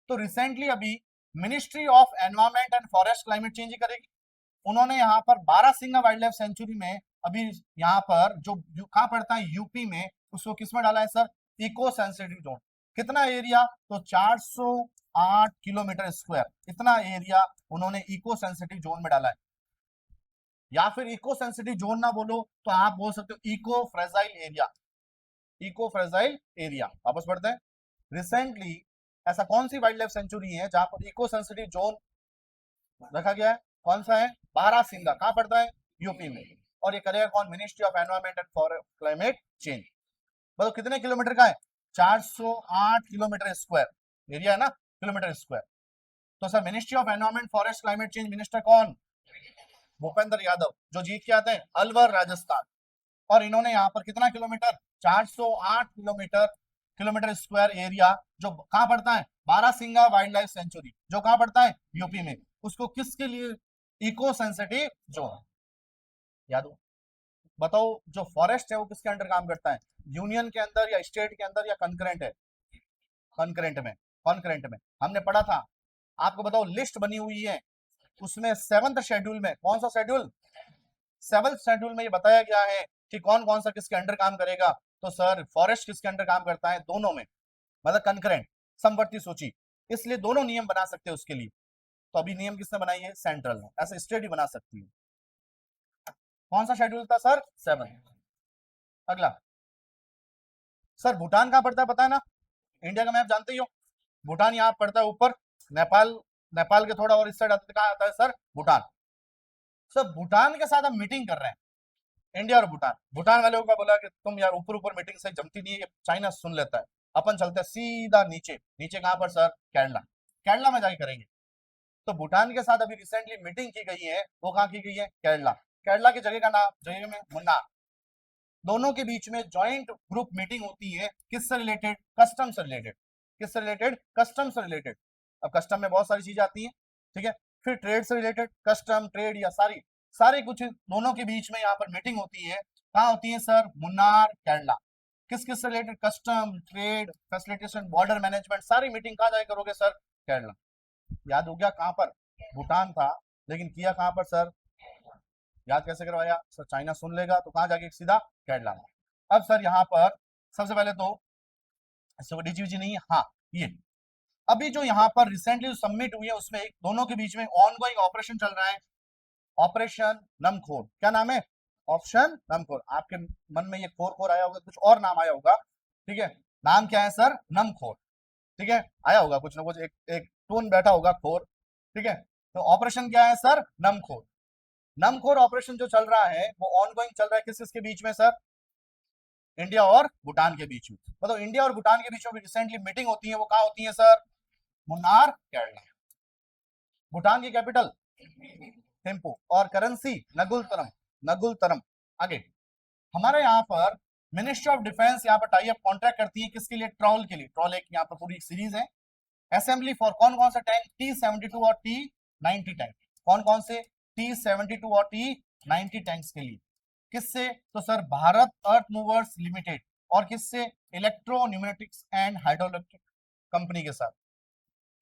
तो रिसेंटली अभी ministry of environment and forest climate change ही करेगी। उन्होंने यहाँ पर बारासिंगा वाइल्ड लाइफ सेंचुरी में अभी यहाँ पर जो कहाँ पड़ता है यूपी में, उसको किसमें डाला है सर? Eco sensitive zone. कितना एरिया? तो 408 किलोमीटर स्क्वायर, इतना एरिया उन्होंने इको सेंसिटिव जोन में डाला है। या फिर इको सेंसिटिव जोन ना बोलो तो आप बोल सकते हो eco fragile area. Eco fragile area. वापस पढ़ते हैं, रिसेंटली ऐसा कौन सी वाइल्ड लाइफ सेंचुरी है जहां पर इको सेंसिटिव जोन रखा गया है? कौन सा है? बारासिंगा। कहां पड़ता है? यूपी में। और ये करेगा कौन? Ministry of environment and for climate change. बताओ कितने किलोमीटर का है? 408 किलोमीटर स्क्वायर एरिया है ना, किलोमीटर स्क्वायर। तो sir ministry of environment forest climate change minister कौन? भूपेंद्र यादव, जो जीत के आते हैं अलवर राजस्थान। और इन्होंने यहाँ पर कितना kilometre? 408 kilometre kilometre square area जो कहां पड़ता है? बारासिंगा वाइल्ड लाइफ सेंचुरी, जो कहां पड़ता है? यूपी में। उसको किसके लिए? Eco sensitive zone. याद हो? बताओ जो फॉरेस्ट है वो किसके अंडर काम करता है? यूनियन के अंदर या स्टेट के अंदर या कंकरेंट है? कंकरेंट में। कंकरेंट में हमने पढ़ा था। आपको बताओ लिस्ट बनी हुई है उसमें 7th शेड्यूल में। कौन सा शेड्यूल? 7th शेड्यूल में ये बताया गया है कि कौन कौन सा किसके अंडर काम करेगा। तो सर फॉरेस्ट किसके अंडर काम करता है? दोनों में, मतलब कंकरेंट समवर्ती सूची। इसलिए दोनों नियम बना सकते हैं उसके लिए। तो अभी नियम किसने बनाई है? सेंट्रल ने। ऐसे स्टेट ही बना सकती है। कौन सा शेड्यूल था सर? 7। अगला सर भूटान कहां पड़ता है? पता है ना, इंडिया का मैप जानते ही हो। भूटान यहाँ पड़ता है ऊपर, नेपाल, नेपाल के थोड़ा और इस साइड आता है। कहां आता है सर? भूटान। सर भूटान के साथ हम मीटिंग कर रहे हैं, इंडिया और भूटान। भूटान वालों का बोला कि तुम यार ऊपर ऊपर मीटिंग से जमती नहीं है, चाइना सुन लेता है, अपन चलते हैं सीधा नीचे। नीचे कहां पर सर? केरला। केरला में जाके करेंगे। तो भूटान के साथ अभी रिसेंटली मीटिंग की गई है, वो कहां की गई है? केरला। केरला की जगह का नाम, जगह में मुन्नार। दोनों के बीच में ज्वाइंट ग्रुप मीटिंग होती है, किससे रिलेटेड? कस्टम से रिलेटेड। किससे रिलेटेड? कस्टम से रिलेटेड। अब कस्टम में बहुत सारी चीजें आती हैं, ठीक है। फिर ट्रेड से रिलेटेड, कस्टम ट्रेड या सारी सारी कुछ दोनों के बीच में यहाँ पर मीटिंग होती है। कहाँ होती है सर? मुन्नार, केरला। किस किस से related? Custom, trade, facilitation, border management, सारी मीटिंग कहाँ जाके करोगे सर? केरला। याद हो गया कहाँ पर? भूटान था, लेकिन किया कहाँ पर सर? याद कैसे करवाया सर? चाइना सुन लेगा तो कहाँ जाके सीधा? केरला में। अब सर यहाँ पर सबसे पहले तो डीजीवीजी नहीं है, हाँ ये अभी जो यहाँ पर रिसेंटली सबमिट हुई है उसमें एक दोनों के बीच में ऑनगोइंग ऑपरेशन चल रहा है, ऑपरेशन नमखोर। क्या नाम है? ऑप्शन नमखोर। आपके मन में ये खोर खोर आया होगा, कुछ और नाम आया होगा, ठीक है। नाम क्या है सर? नमखोर। ठीक है, आया होगा कुछ ना कुछ, एक टोन बैठा होगा खोर, ठीक है। तो ऑपरेशन क्या है सर? नमखोर। नमखोर ऑपरेशन जो चल रहा है वो ऑनगोइंग चल रहा है, किस किसके बीच में सर? इंडिया और भूटान के बीच में। मतलब इंडिया और भूटान के बीच में रिसेंटली मीटिंग होती है, वो कहाँ होती है सर? मुन्नार, केरला। भूटान की कैपिटल थिम्पू और करेंसी नगुलतरम। नगुलतरम। आगे हमारे यहाँ पर मिनिस्ट्री ऑफ डिफेंस यहाँ पर टाई अप कॉन्ट्रैक्ट करती है, किसके लिए? ट्रॉल के लिए। ट्रॉल एक यहाँ पर पूरी सीरीज है। असेंबली फॉर कौन कौन से टैंक? T-72 और T-90 टैंक। कौन कौन से? T-72 और T-90 टैंक्स के लिए। किससे? तो सर भारत अर्थ मूवर्स लिमिटेड। और किससे? इलेक्ट्रोन्यूमेटिक्स एंड हाइड्रोइलेक्ट्रिक कंपनी के साथ।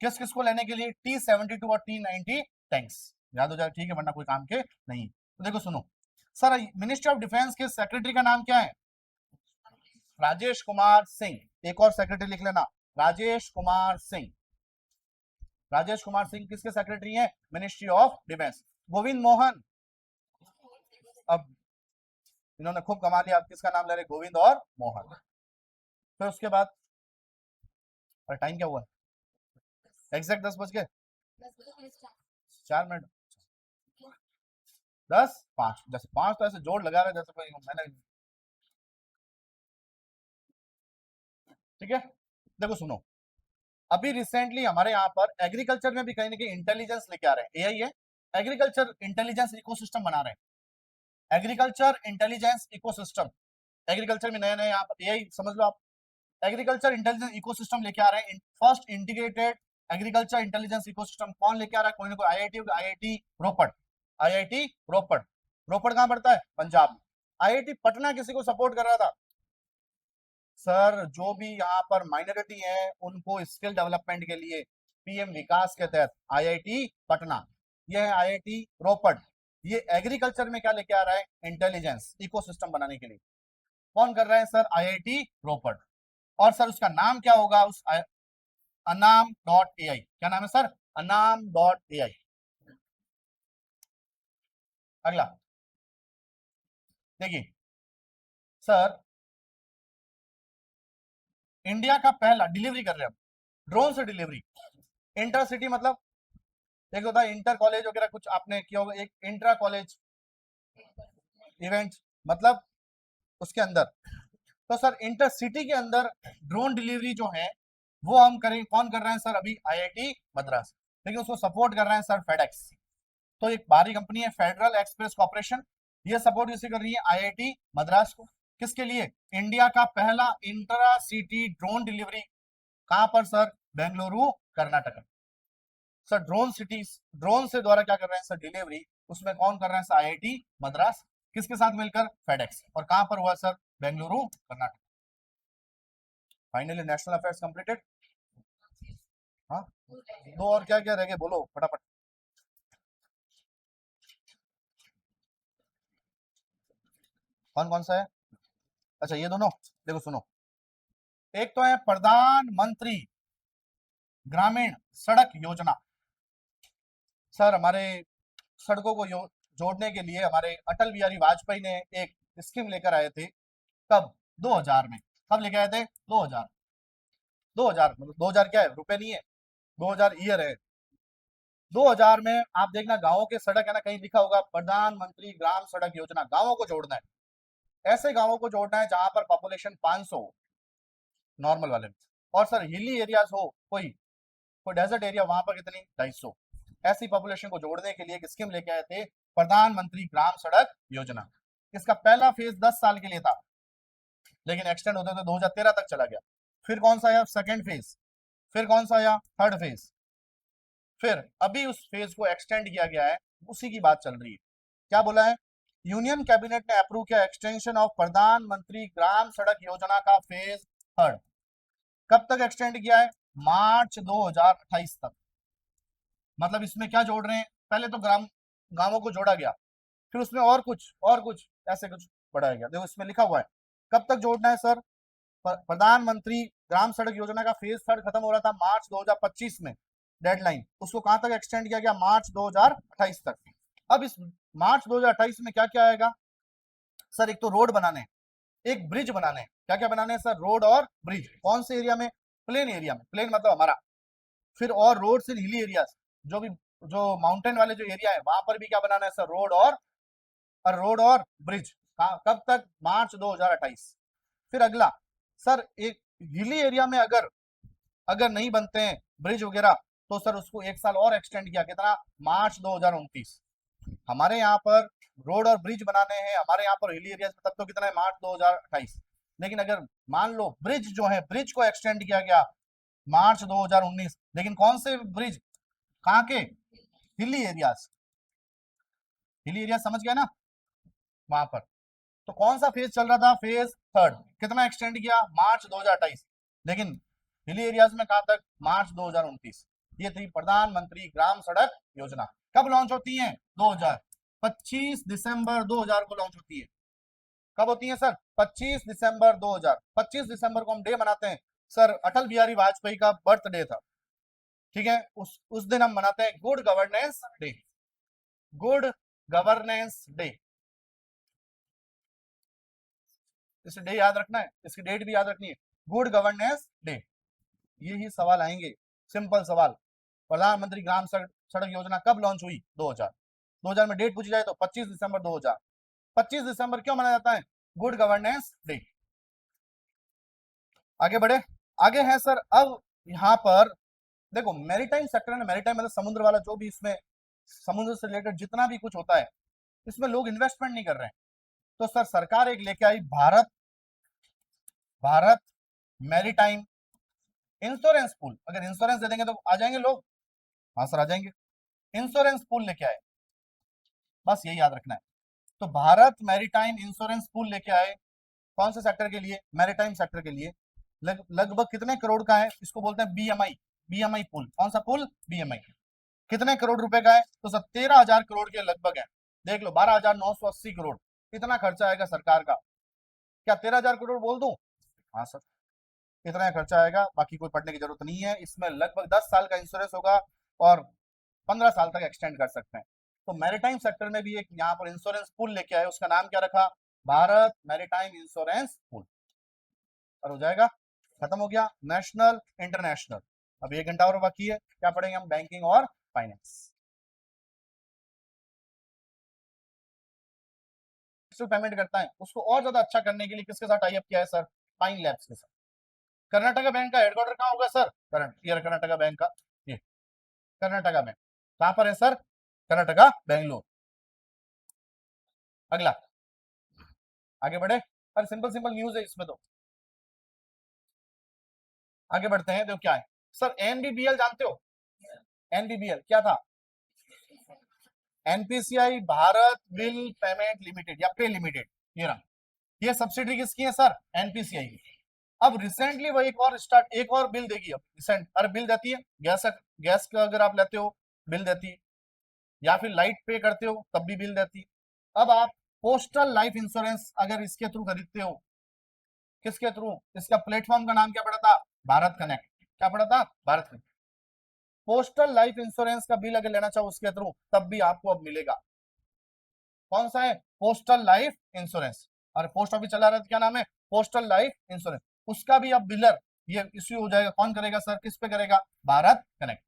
किस किस को लेने के लिए? T-72 और T-90 टैंक्स। याद हो जाए, ठीक है, वरना कोई काम के नहीं। तो देखो सुनो सर, मिनिस्ट्री ऑफ डिफेंस के सेक्रेटरी का नाम क्या है? राजेश कुमार सिंह। एक और सेक्रेटरी लिख लेना, राजेश कुमार सिंह। राजेश कुमार सिंह किसके सेक्रेटरी हैं? Ministry of defence. Govind Mohan. अब इन्होंने खूब कमा लिया, आप किसका नाम ले रहे? गोविंद और मोहन। फिर उसके बाद टाइम क्या हुआ? एग्जैक्ट 10 बज गए, 4 मिनट, 10:05। जैसे 5 तो ऐसे जोड़ लगा रहे जैसे कोई मैंने, ठीक है। देखो सुनो, अभी रिसेंटली हमारे यहाँ पर एग्रीकल्चर में भी कहीं ना कहीं इंटेलिजेंस लेके आ रहे हैं। एआई है, एग्रीकल्चर इंटेलिजेंस इकोसिस्टम बना रहे हैं, एग्रीकल्चर इंटेलिजेंस इकोसिस्टम। एग्रीकल्चर में नए नए आप एआई समझ लो आप, एग्रीकल्चर इंटेलिजेंस इकोसिस्टम लेके आ रहे हैं। First integrated agriculture intelligence ecosystem कौन लेके आ रहा है? कोई ना कोई आईआईटी होगा, आईआईटी रोपड़। आईआईटी रोपड़, रोपड़ कहां पड़ता है? पंजाब में। आईआईटी पटना किसी को सपोर्ट कर रहा था? सर जो भी यहाँ पर माइनॉरिटी है उनको स्किल डेवलपमेंट के लिए पीएम विकास के तहत आईआईटी पटना, ये है आईआईटी रोपड़। ये एग्रीकल्चर में क्या लेके आ रहा है? इंटेलिजेंस इकोसिस्टम बनाने के लिए। कौन कर रहा है सर? आईआईटी रोपड़। और सर उसका नाम क्या होगा? उस अनाम डॉट एआई। क्या नाम है सर? अनाम डॉट एआई। अगला देखिए सर, इंडिया का पहला डिलीवरी कर रहे हैं ड्रोन से डिलीवरी। इंटरसिटी मतलब एक होता है इंटर कॉलेज वगैरह, कुछ आपने किया होगा, एक इंट्रा कॉलेज इवेंट मतलब उसके अंदर। तो सर इंटरसिटी के अंदर ड्रोन डिलीवरी जो है वो हम करें, कौन कर रहे हैं सर? अभी आईआईटी मद्रास, लेकिन उसको सपोर्ट कर रहे हैं सर फेडेक्स। तो एक बाहरी कंपनी है फेडरल एक्सप्रेस कॉर्पोरेशन, ये सपोर्ट किसे कर रही है? आईआईटी मद्रास को। किसके लिए? इंडिया का पहला इंट्रा सिटी ड्रोन डिलीवरी। कहां पर sir? Bengaluru Karnataka. Sir drone cities, drone से द्वारा क्या कर रहे हैं सर? डिलीवरी। उसमें कौन कर रहे हैं सर? आईआईटी मद्रास। किसके साथ मिलकर? फेडेक्स। और कहां पर हुआ sir? Bengaluru Karnataka. Finally national affairs completed. हाँ, दो और क्या क्या रह गए बोलो फटाफट। कौन कौन सा है? अच्छा ये दोनों देखो सुनो, एक तो है प्रधानमंत्री ग्रामीण सड़क योजना। सर हमारे सड़कों को जोड़ने के लिए हमारे अटल बिहारी वाजपेयी ने एक स्कीम लेकर आए थे। कब? 2000 में। कब लेके आए थे? 2000। 2000 मतलब 2000 क्या है? रुपए नहीं है, 2000 ईयर है। 2000 में आप देखना गांवों के सड़क है ना, कहीं लिखा होगा प्रधानमंत्री ग्राम सड़क योजना। गांवों को जोड़ना है, ऐसे गांवों को जोड़ना है जहां पर पॉपुलेशन 500 हो, नॉर्मल वाले में। और सर हिली एरियाज हो, कोई कोई डेजर्ट एरिया, वहां पर कितनी? 250। ऐसी पॉपुलेशन को जोड़ने के लिए एक स्कीम लेके आए थे, प्रधानमंत्री ग्राम सड़क योजना। इसका पहला फेज 10 साल के लिए था, लेकिन एक्सटेंड होते होते 2013 तक चला गया। फिर कौन सा आया? Second phase. फिर कौन सा आया? Third phase. फिर अभी उस फेज को एक्सटेंड किया गया है, उसी की बात चल रही है। क्या बोला है? यूनियन कैबिनेट ने अप्रूव किया एक्सटेंशन ऑफ प्रधानमंत्री ग्राम सड़क योजना का फेज थर्ड। कब तक एक्सटेंड किया है? मार्च 2028 तक। मतलब इसमें क्या जोड़ रहे हैं? पहले तो ग्राम गांवों को जोड़ा गया, फिर उसमें और कुछ ऐसे कुछ बढ़ाया गया। देखो इसमें लिखा हुआ है कब तक जोड़ना है सर। प्रधानमंत्री ग्राम सड़क योजना का फेज थर्ड खत्म हो रहा था मार्च 2025 में, डेडलाइन। उसको कहां तक एक्सटेंड किया गया? मार्च 2028 तक। अब इस मार्च 2028 में क्या क्या आएगा सर? एक तो रोड बनाने, एक ब्रिज बनाने। क्या क्या बनाने हैं सर? रोड और ब्रिज। कौन से एरिया में? प्लेन एरिया में, प्लेन मतलब हमारा। फिर और रोड से हिली एरियाज, जो भी जो माउंटेन वाले जो एरिया है वहां पर भी क्या बनाना है सर? रोड और ब्रिज। कब तक? मार्च 2028। फिर अगला सर, एक हिली एरिया में अगर अगर नहीं बनते हैं ब्रिज वगैरह, तो सर उसको एक साल और एक्सटेंड किया। कितना? मार्च 2029। हमारे यहाँ पर रोड और ब्रिज बनाने हैं हमारे यहाँ पर हिली एरिया में, तब तो कितना है? मार्च 2028। लेकिन अगर मान लो ब्रिज जो है, ब्रिज को एक्सटेंड किया गया मार्च 2019। लेकिन कौन से ब्रिज? कहाँ के? Hilly areas. हिली एरिया समझ गया ना, वहां पर। तो कौन सा फेज चल रहा था? Phase third. कितना एक्सटेंड किया? मार्च 2028। लेकिन हिली एरियाज में कहां तक? मार्च 2029। ये थी प्रधानमंत्री ग्राम सड़क योजना। कब लॉन्च होती है? 2000 25 दिसंबर 2000 को लॉन्च होती है। कब होती है सर? 25 दिसंबर 2000। 25 दिसंबर को हम डे मनाते हैं सर, अटल बिहारी वाजपेयी का बर्थडे था। ठीक है, उस दिन हम मनाते हैं good governance day. Good governance day, इसे डे याद रखना है, इसकी डेट भी याद रखनी है। Good governance day. यही सवाल आएंगे, सिंपल सवाल। प्रधानमंत्री ग्राम सड़क योजना कब लॉन्च हुई? 2000। 2000 में डेट पूछी जाए तो 25 दिसंबर 2000। 25 दिसंबर क्यों मनाया जाता है? Good governance day. आगे बढ़े। आगे है सर, अब यहाँ पर देखो मैरीटाइम सेक्टर है, मैरीटाइम मतलब समुद्र वाला जो भी इसमें समुद्र से रिलेटेड जितना भी कुछ होता है इसमें लोग इन्वेस्टमेंट नहीं कर रहे हैं। तो सर सरकार एक लेके आई Bharat Bharat maritime insurance pool. अगर इंश्योरेंस दे देंगे तो आ जाएंगे लोग। हाँ सर आ जाएंगे। इंश्योरेंस पूल लेके आए, बस यही याद रखना है। तो भारत मैरीटाइम इंश्योरेंस पूल लेके आए, कौन से सेक्टर के लिए? मैरीटाइम सेक्टर के लिए। लगभग कितने करोड़ का है? इसको बोलते हैं बीएमआई। बीएमआई पुल। कौन सा पुल? बीएमआई। कितने करोड़ रुपए का है? तो सर 13,000 करोड़ के लगभग है। देख लो 12,980 करोड़ इतना खर्चा आएगा सरकार का। क्या 13,000 करोड़ बोल दूं? हाँ सर इतना खर्चा आएगा, बाकी कोई पढ़ने की जरूरत नहीं है। इसमें लगभग 10 साल का इंश्योरेंस होगा और 15 साल तक एक्सटेंड कर सकते हैं। तो मैरीटाइम सेक्टर में भी एक यहाँ पर इंश्योरेंस पूल लेके आए, उसका नाम क्या रखा? Bharat maritime insurance pool. और हो जाएगा, खत्म हो गया नेशनल इंटरनेशनल। अब 1 घंटा और बाकी है, क्या पढ़ेंगे हम? बैंकिंग और फाइनेंस। पेमेंट करता है उसको और ज्यादा अच्छा करने के लिए किसके साथ टाई अप किया है सर? फाइन लैब्स के साथ। कर्नाटका बैंक का हेडक्वार्टर कहाँ होगा सर? कर्नाटका बैंक का, ये कर्नाटका बैंक कहां पर है सर? कर्नाटका बेंगलोर। अगला आगे बढ़े। अरे सिंपल सिंपल न्यूज है इसमें तो। आगे बढ़ते हैं, देखो क्या है सर। एनबीबीएल जानते हो? एनबीबीएल क्या था? NPCI Bharat bill payment limited या पे लिमिटेड। ये रहा, ये सब्सिडी किसकी है सर? एनपीसीआई की। अब रिसेंटली वो एक और बिल देगी। अब रिसेंट अरे बिल देती है गैस, गैस का अगर आप लेते हो बिल देती है, या फिर लाइट पे करते हो तब भी बिल देती है। अब आप पोस्टल लाइफ इंश्योरेंस अगर इसके थ्रू खरीदते हो, किसके थ्रू? इसका प्लेटफॉर्म का नाम क्या पड़ा था? भारत कनेक्ट। क्या पड़ा था? Bharat connect. Postal life insurance का बिल अगर लेना चाहो उसके थ्रू तब भी आपको अब मिलेगा। कौन सा है? Postal life insurance. और पोस्ट ऑफिस चला रहा है, क्या नाम है? Postal life insurance. उसका भी अब बिलर ये इश्यू हो जाएगा। कौन करेगा सर? किस पे करेगा? भारत कनेक्ट।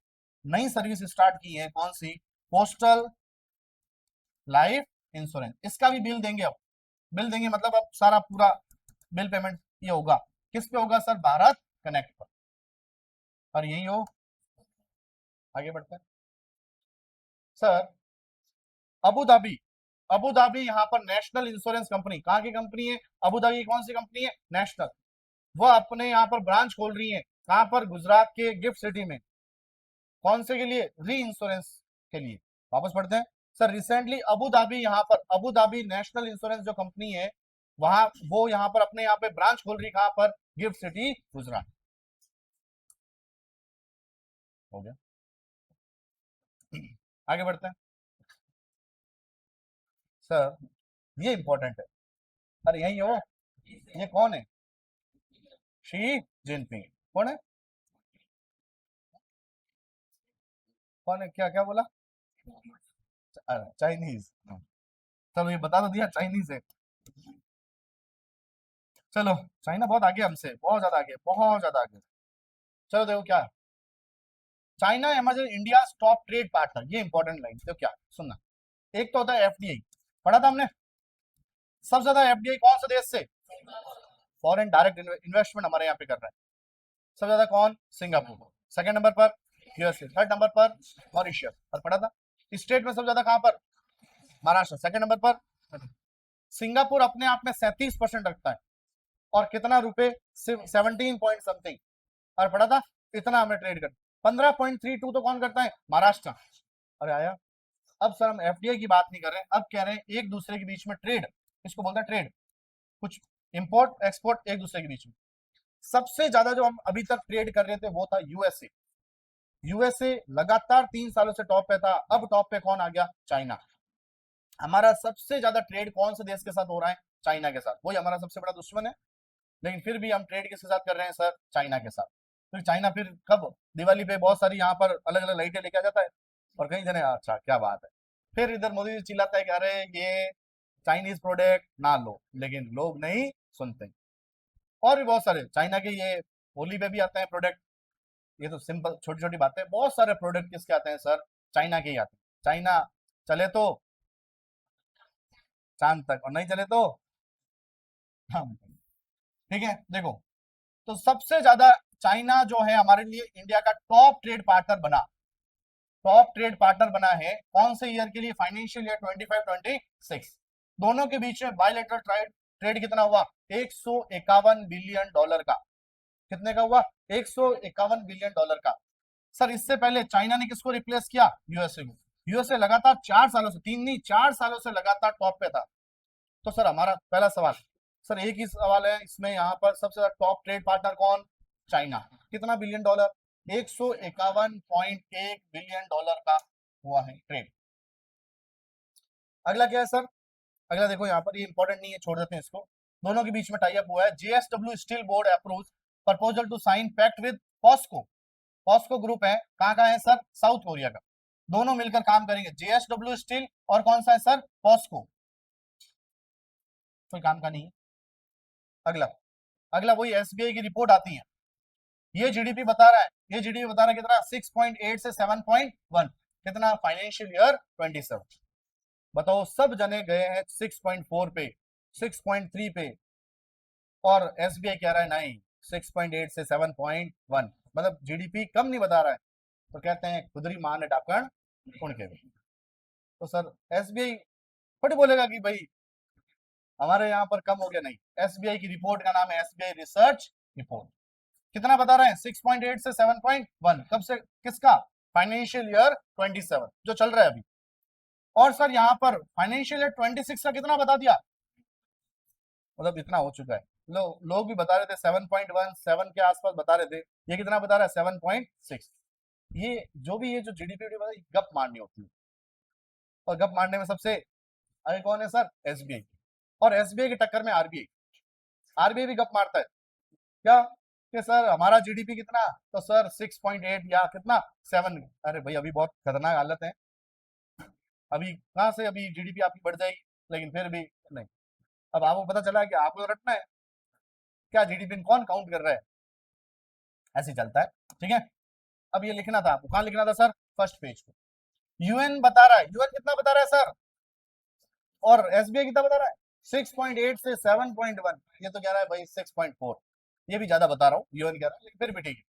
नई सर्विस स्टार्ट की है, कौन सी? Postal life insurance. इसका भी बिल देंगे। अब बिल देंगे मतलब अब सारा पूरा बिल पेमेंट ये होगा किस पे होगा सर? भारत कनेक्ट पर। और यही हो, आगे बढ़ते हैं sir. Abu Dhabi, Abu Dhabi यहाँ पर नेशनल इंश्योरेंस कंपनी। कहाँ की कंपनी है? अबू धाबी की कौन सी कंपनी है? नेशनल। वो अपने यहाँ पर ब्रांच खोल रही है, कहाँ पर? गुजरात के गिफ्ट सिटी में। कौन से के लिए? री इंश्योरेंस के लिए। वापस पढ़ते हैं सर। रिसेंटली अबू धाबी, यहाँ पर अबू धाबी नेशनल इंश्योरेंस जो कंपनी है वहां, वो यहाँ पर अपने यहाँ पे ब्रांच खोल रही है, कहाँ पर? Gift city Gujarat. हो गया, आगे बढ़ते हैं सर। ये इंपॉर्टेंट है। अरे यही हो, ये कौन है? Xi Jinping. कौन है? कौन है? क्या क्या बोला? चाइनीज। चलो ये बता तो दिया, चाइनीज है। चलो चाइना बहुत आगे हमसे, बहुत ज्यादा आगे, बहुत ज्यादा आगे। चलो देखो क्या है। China emergence India top trade partner. ये इंपॉर्टेंट लाइन, तो क्या सुनना। एक तो होता है एफडीआई, पढ़ा था हमने। सबसे ज्यादा एफडीआई कौन से देश से? फॉरेन डायरेक्ट इन्वेस्टमेंट हमारे यहाँ पे कर रहा है सबसे ज्यादा। कौन? सिंगापुर। सेकंड नंबर पर यूएसए। थर्ड नंबर पर मॉरिशियस। और पढ़ा था स्टेट में सबसे ज्यादा कहां पर? महाराष्ट्र। सेकंड नंबर पर सिंगापुर अपने आप में 37% रखता है। और कितना रुपए? सिर्फ 17 पॉइंट समथिंग। और पढ़ा था इतना हमें ट्रेड कर। 15.32 तो कौन करता है? महाराष्ट्र। अरे आया। अब सर हम एफडीआई की बात नहीं कर रहे हैं, अब कह रहे हैं एक दूसरे के बीच में ट्रेड। इसको बोलते हैं ट्रेड। कुछ इंपोर्ट एक्सपोर्ट एक दूसरे के बीच में। सबसे ज्यादा जो हम अभी तक ट्रेड कर रहे थे वो था यूएसए। यूएसए लगातार 3 सालों से टॉप पे था, अब टॉप पे कौन आ गया? चाइना। हमारा सबसे ज्यादा ट्रेड कौन से देश के साथ हो रहा है? चाइना के साथ। वही हमारा सबसे बड़ा दुश्मन है, लेकिन फिर भी हम ट्रेड किसके साथ कर रहे हैं सर? चाइना के साथ। फिर चाइना फिर कब दिवाली पे बहुत सारी यहाँ पर अलग अलग लाइटें लेके आ जाता है और कहीं जने अच्छा क्या बात है। फिर इधर मोदी जी चिल्लाता है कि अरे ये चाइनीज प्रोडक्ट ना लो, लेकिन लोग नहीं सुनते। और भी बहुत सारे चाइना के ये होली पे भी आते हैं प्रोडक्ट। ये तो सिंपल छोटी छोटी बातें, बहुत सारे प्रोडक्ट किसके आते हैं सर? चाइना के ही आते हैं। चाइना चले तो चांद तक, और नहीं चले तो हम। ठीक है देखो, तो सबसे ज्यादा चाइना जो है हमारे लिए इंडिया का टॉप ट्रेड पार्टनर बना। टॉप ट्रेड पार्टनर बना है कौन से ईयर के लिए, फाइनेंशियल ईयर 25-26। दोनों के बीच में बायलैटरल ट्रेड कितना हुआ, 151 बिलियन डॉलर का। कितने का हुआ, 151 बिलियन डॉलर का। सर इससे पहले चाइना ने किसको रिप्लेस किया, यूएसए को। यूएसए लगातार 4 सालों से, 3 नहीं 4 सालों से लगातार टॉप पे था। तो सर हमारा पहला सवाल, सर एक ही सवाल है इसमें, यहाँ पर सबसे ज्यादा टॉप ट्रेड पार्टनर कौन, चाइना। कितना बिलियन डॉलर, 151.1 बिलियन डॉलर का हुआ है ट्रेड। अगला क्या है सर, अगला देखो यहाँ पर, ये इंपॉर्टेंट नहीं है, छोड़ देते हैं इसको। दोनों के बीच में टाई अप हुआ है, JSW steel board approve proposal to sign pact with POSCO. POSCO group है, कहाँ का है सर, साउथ कोरिया का। दोनों मिलकर काम करेंगे, जेएसडब्ल्यू स्टील और कौन सा है सर, पॉस्को। कोई काम का नहीं है। अगला, अगला वही एसबीआई की रिपोर्ट आती है, ये जीडीपी बता रहा है, ये जीडीपी बता रहा है कितना, 6.8 से 7.1। कितना, फाइनेंशियल ईयर 27। बताओ सब जने गए हैं 6.4 पे, 6.3 पे, और एसबीआई कह रहा है नहीं 6.8 से 7.1, मतलब जीडीपी कम नहीं बता रहा है। तो कहते हैं खुदरी मान ने डाकण उनके। तो सर एसबीआई थोड़ी बोलेगा कि भाई हमारे यहाँ पर कम हो गया, नहीं। एसबीआई की रिपोर्ट का नाम है एसबीआई रिसर्च रिपोर्ट। कितना बता रहे हैं, 6.8 से 7.1। कब से, किसका, फाइनेंशियल ईयर 27 जो चल रहा है अभी। और सर यहाँ पर फाइनेंशियल ईयर 26 का कितना बता दिया, मतलब इतना हो चुका है। लोग भी बता रहे थे 7.1, 7 के आसपास बता रहे थे, ये कितना बता रहा है, 7.6। ये जो भी, ये जो जीडीपी गप मारनी होती है, और गप मारने में सबसे आगे कौन है सर, एसबीआई। और एसबीआई की टक्कर में आरबीआई, आरबीआई भी गप मारता है क्या, कि सर हमारा जीडीपी कितना, तो सर 6.8 या कितना 7। अरे भाई अभी बहुत खतरनाक हालत है, अभी कहाँ से अभी जीडीपी आपकी बढ़ जाएगी, लेकिन फिर भी नहीं। अब आपको पता चला है कि आपको रटना है क्या, जीडीपी कौन काउंट कर रहा है, ऐसे चलता है, ठीक है। अब ये लिखना था आपको, कहाँ लिखना था सर, फर्स्ट पेज पे। यूएन बता रहा है, यूएन कितना बता रहा है सर, और एसबीआई कितना बता रहा है, 6.8 से 7.1। ये तो कह रहा है भाई 6.4, ये भी ज्यादा बता रहा हूँ, यूएन कह रहा है, लेकिन फिर भी ठीक है।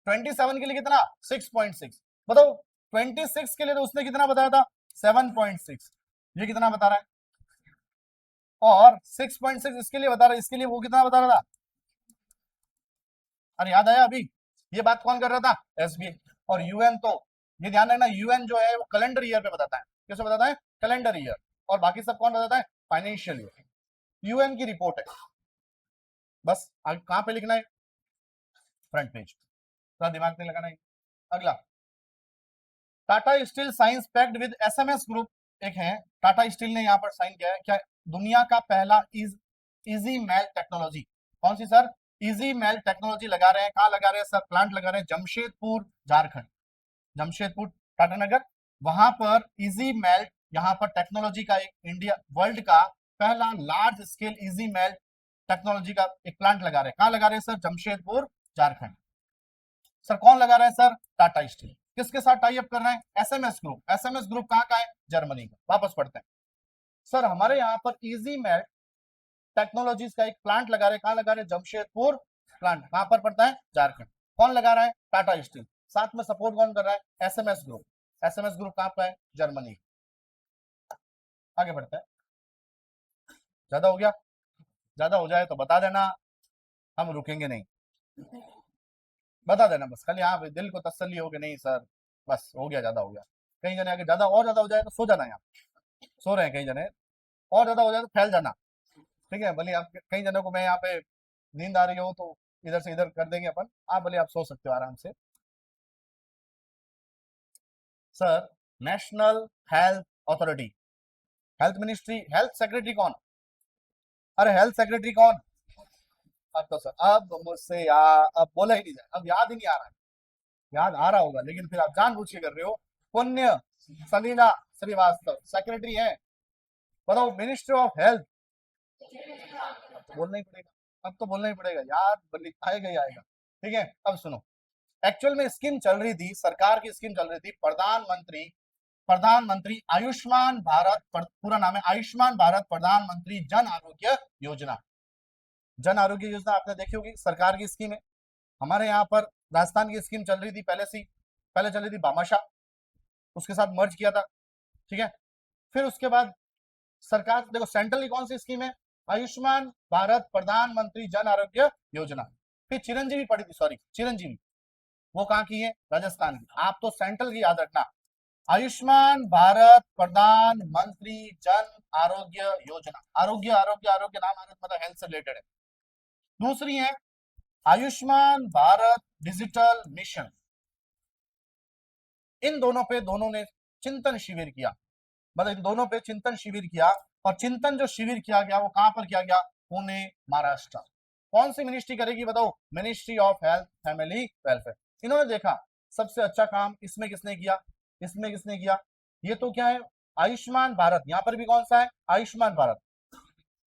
27 के लिए कितना, 6.6। बताओ 26 के लिए तो उसने कितना बताया था, 7.6। ये कितना बता रहा है, और 6.6 इसके लिए बता रहा है, इसके लिए वो कितना बता रहा था, अरे याद आया अभी, ये बात कौन कर रहा था, एसबीआई। और यूएन तो, ये ध्यान रखना, यूएन जो है वो कैलेंडर ईयर पे बताता है, कैसे बताता है, कैलेंडर ईयर। और बाकी सब कौन बताता है, फाइनेंशियल ईयर। यूएन की रिपोर्ट है, बस कहां पे लिखना है, फ्रंट पेज, थोड़ा दिमाग में लगाना है। अगला, Tata steel signs pact with SMS group. एक है, टाटा स्टील ने यहाँ पर साइन किया है, क्या, दुनिया का पहला इजी मेल टेक्नोलॉजी। कौन सी सर, इजी मेल टेक्नोलॉजी लगा रहे हैं, कहाँ लगा रहे हैं सर, प्लांट लगा रहे हैं जमशेदपुर झारखंड, जमशेदपुर टाटानगर, वहां पर इजी मेल, यहाँ पर टेक्नोलॉजी का एक इंडिया वर्ल्ड का पहला large scale easy melt technology का एक प्लांट लगा रहे हैं, कहाँ लगा रहे हैं सर, जमशेदपुर झारखंड। सर कौन लगा रहा है सर, टाटा स्टील। किसके साथ टाई अप कर रहे हैं, एसएमएस ग्रुप। एसएमएस ग्रुप कहाँ का है, जर्मनी का। वापस पढ़ते हैं, सर हमारे यहाँ पर इजी मेल टेक्नोलॉजीज का एक प्लांट लगा रहे हैं, कहाँ लगा रहे हैं, जमशेदपुर। प्लांट कहाँ पर पड़ता है, झारखंड। कौन लगा रहा है, टाटा स्टील। साथ में सपोर्ट कौन कर रहा है, एसएमएस ग्रुप। एसएमएस ग्रुप कहाँ पर है, जर्मनी। आगे बढ़ते हैं, ज्यादा हो गया, ज्यादा हो जाए तो बता देना, हम रुकेंगे नहीं, बता देना बस, खाली हाँ दिल को तसल्ली हो गई, नहीं सर बस हो गया, ज्यादा हो गया। कई जने आगे ज्यादा और ज्यादा हो जाए तो सो जाना, यहाँ सो रहे हैं कई जने, और ज्यादा हो जाए तो फैल जाना, ठीक है। भले आप, कई जनों को मैं यहाँ पे नींद आ रही हो तो इधर से इधर कर देंगे अपन, आप भले आप सो सकते हो आराम से। Sir national health authority, health ministry, health secretary कौन, अरे हेल्थ सेक्रेटरी कौन, अब तो सर अब मुझसे यार अब बोला ही नहीं जाए, अब याद ही नहीं आ रहा है, याद आ रहा होगा लेकिन फिर आप जानबूझ के कर रहे हो। पुण्य सलीला श्रीवास्तव सेक्रेटरी है, बताओ मिनिस्ट्री ऑफ हेल्थ। तो बोलना ही पड़ेगा, अब तो बोलना ही पड़ेगा यार, आएगा ही आएगा, ठीक है। अब सुनो, एक्चुअल में स्कीम चल रही थी, सरकार की स्कीम चल रही थी, प्रधानमंत्री प्रधानमंत्री आयुष्मान भारत, पूरा नाम है आयुष्मान भारत प्रधानमंत्री जन आरोग्य योजना। जन आरोग्य योजना आपने देखी होगी, सरकार की स्कीम है। हमारे यहाँ पर राजस्थान की स्कीम चल रही थी पहले से, पहले चल रही थी भामाशाह, उसके साथ मर्ज किया था, ठीक है। फिर उसके बाद सरकार, देखो सेंट्रल की कौन सी स्कीम है, आयुष्मान भारत प्रधानमंत्री जन आरोग्य योजना। फिर चिरंजीवी पड़ी थी, सॉरी चिरंजीवी, वो कहाँ की है, राजस्थान की। आप तो सेंट्रल की याद रखना, आयुष्मान भारत प्रधानमंत्री जन आरोग्य योजना, आरोग्य आरोग्य आरोग्य नाम आरोग्य मतलब हेल्थ से रिलेटेड है। दूसरी है आयुष्मान भारत डिजिटल मिशन। इन दोनों पे दोनों ने चिंतन शिविर किया, मतलब इन दोनों पे चिंतन शिविर किया। और चिंतन जो शिविर किया गया वो कहां पर किया गया, पुणे महाराष्ट्र। कौन सी मिनिस्ट्री करेगी बताओ, ministry of health family welfare. इन्होंने देखा सबसे अच्छा काम इसमें किसने किया, इसमें किसने किया, ये तो क्या है आयुष्मान भारत, यहां पर भी कौन सा है आयुष्मान भारत,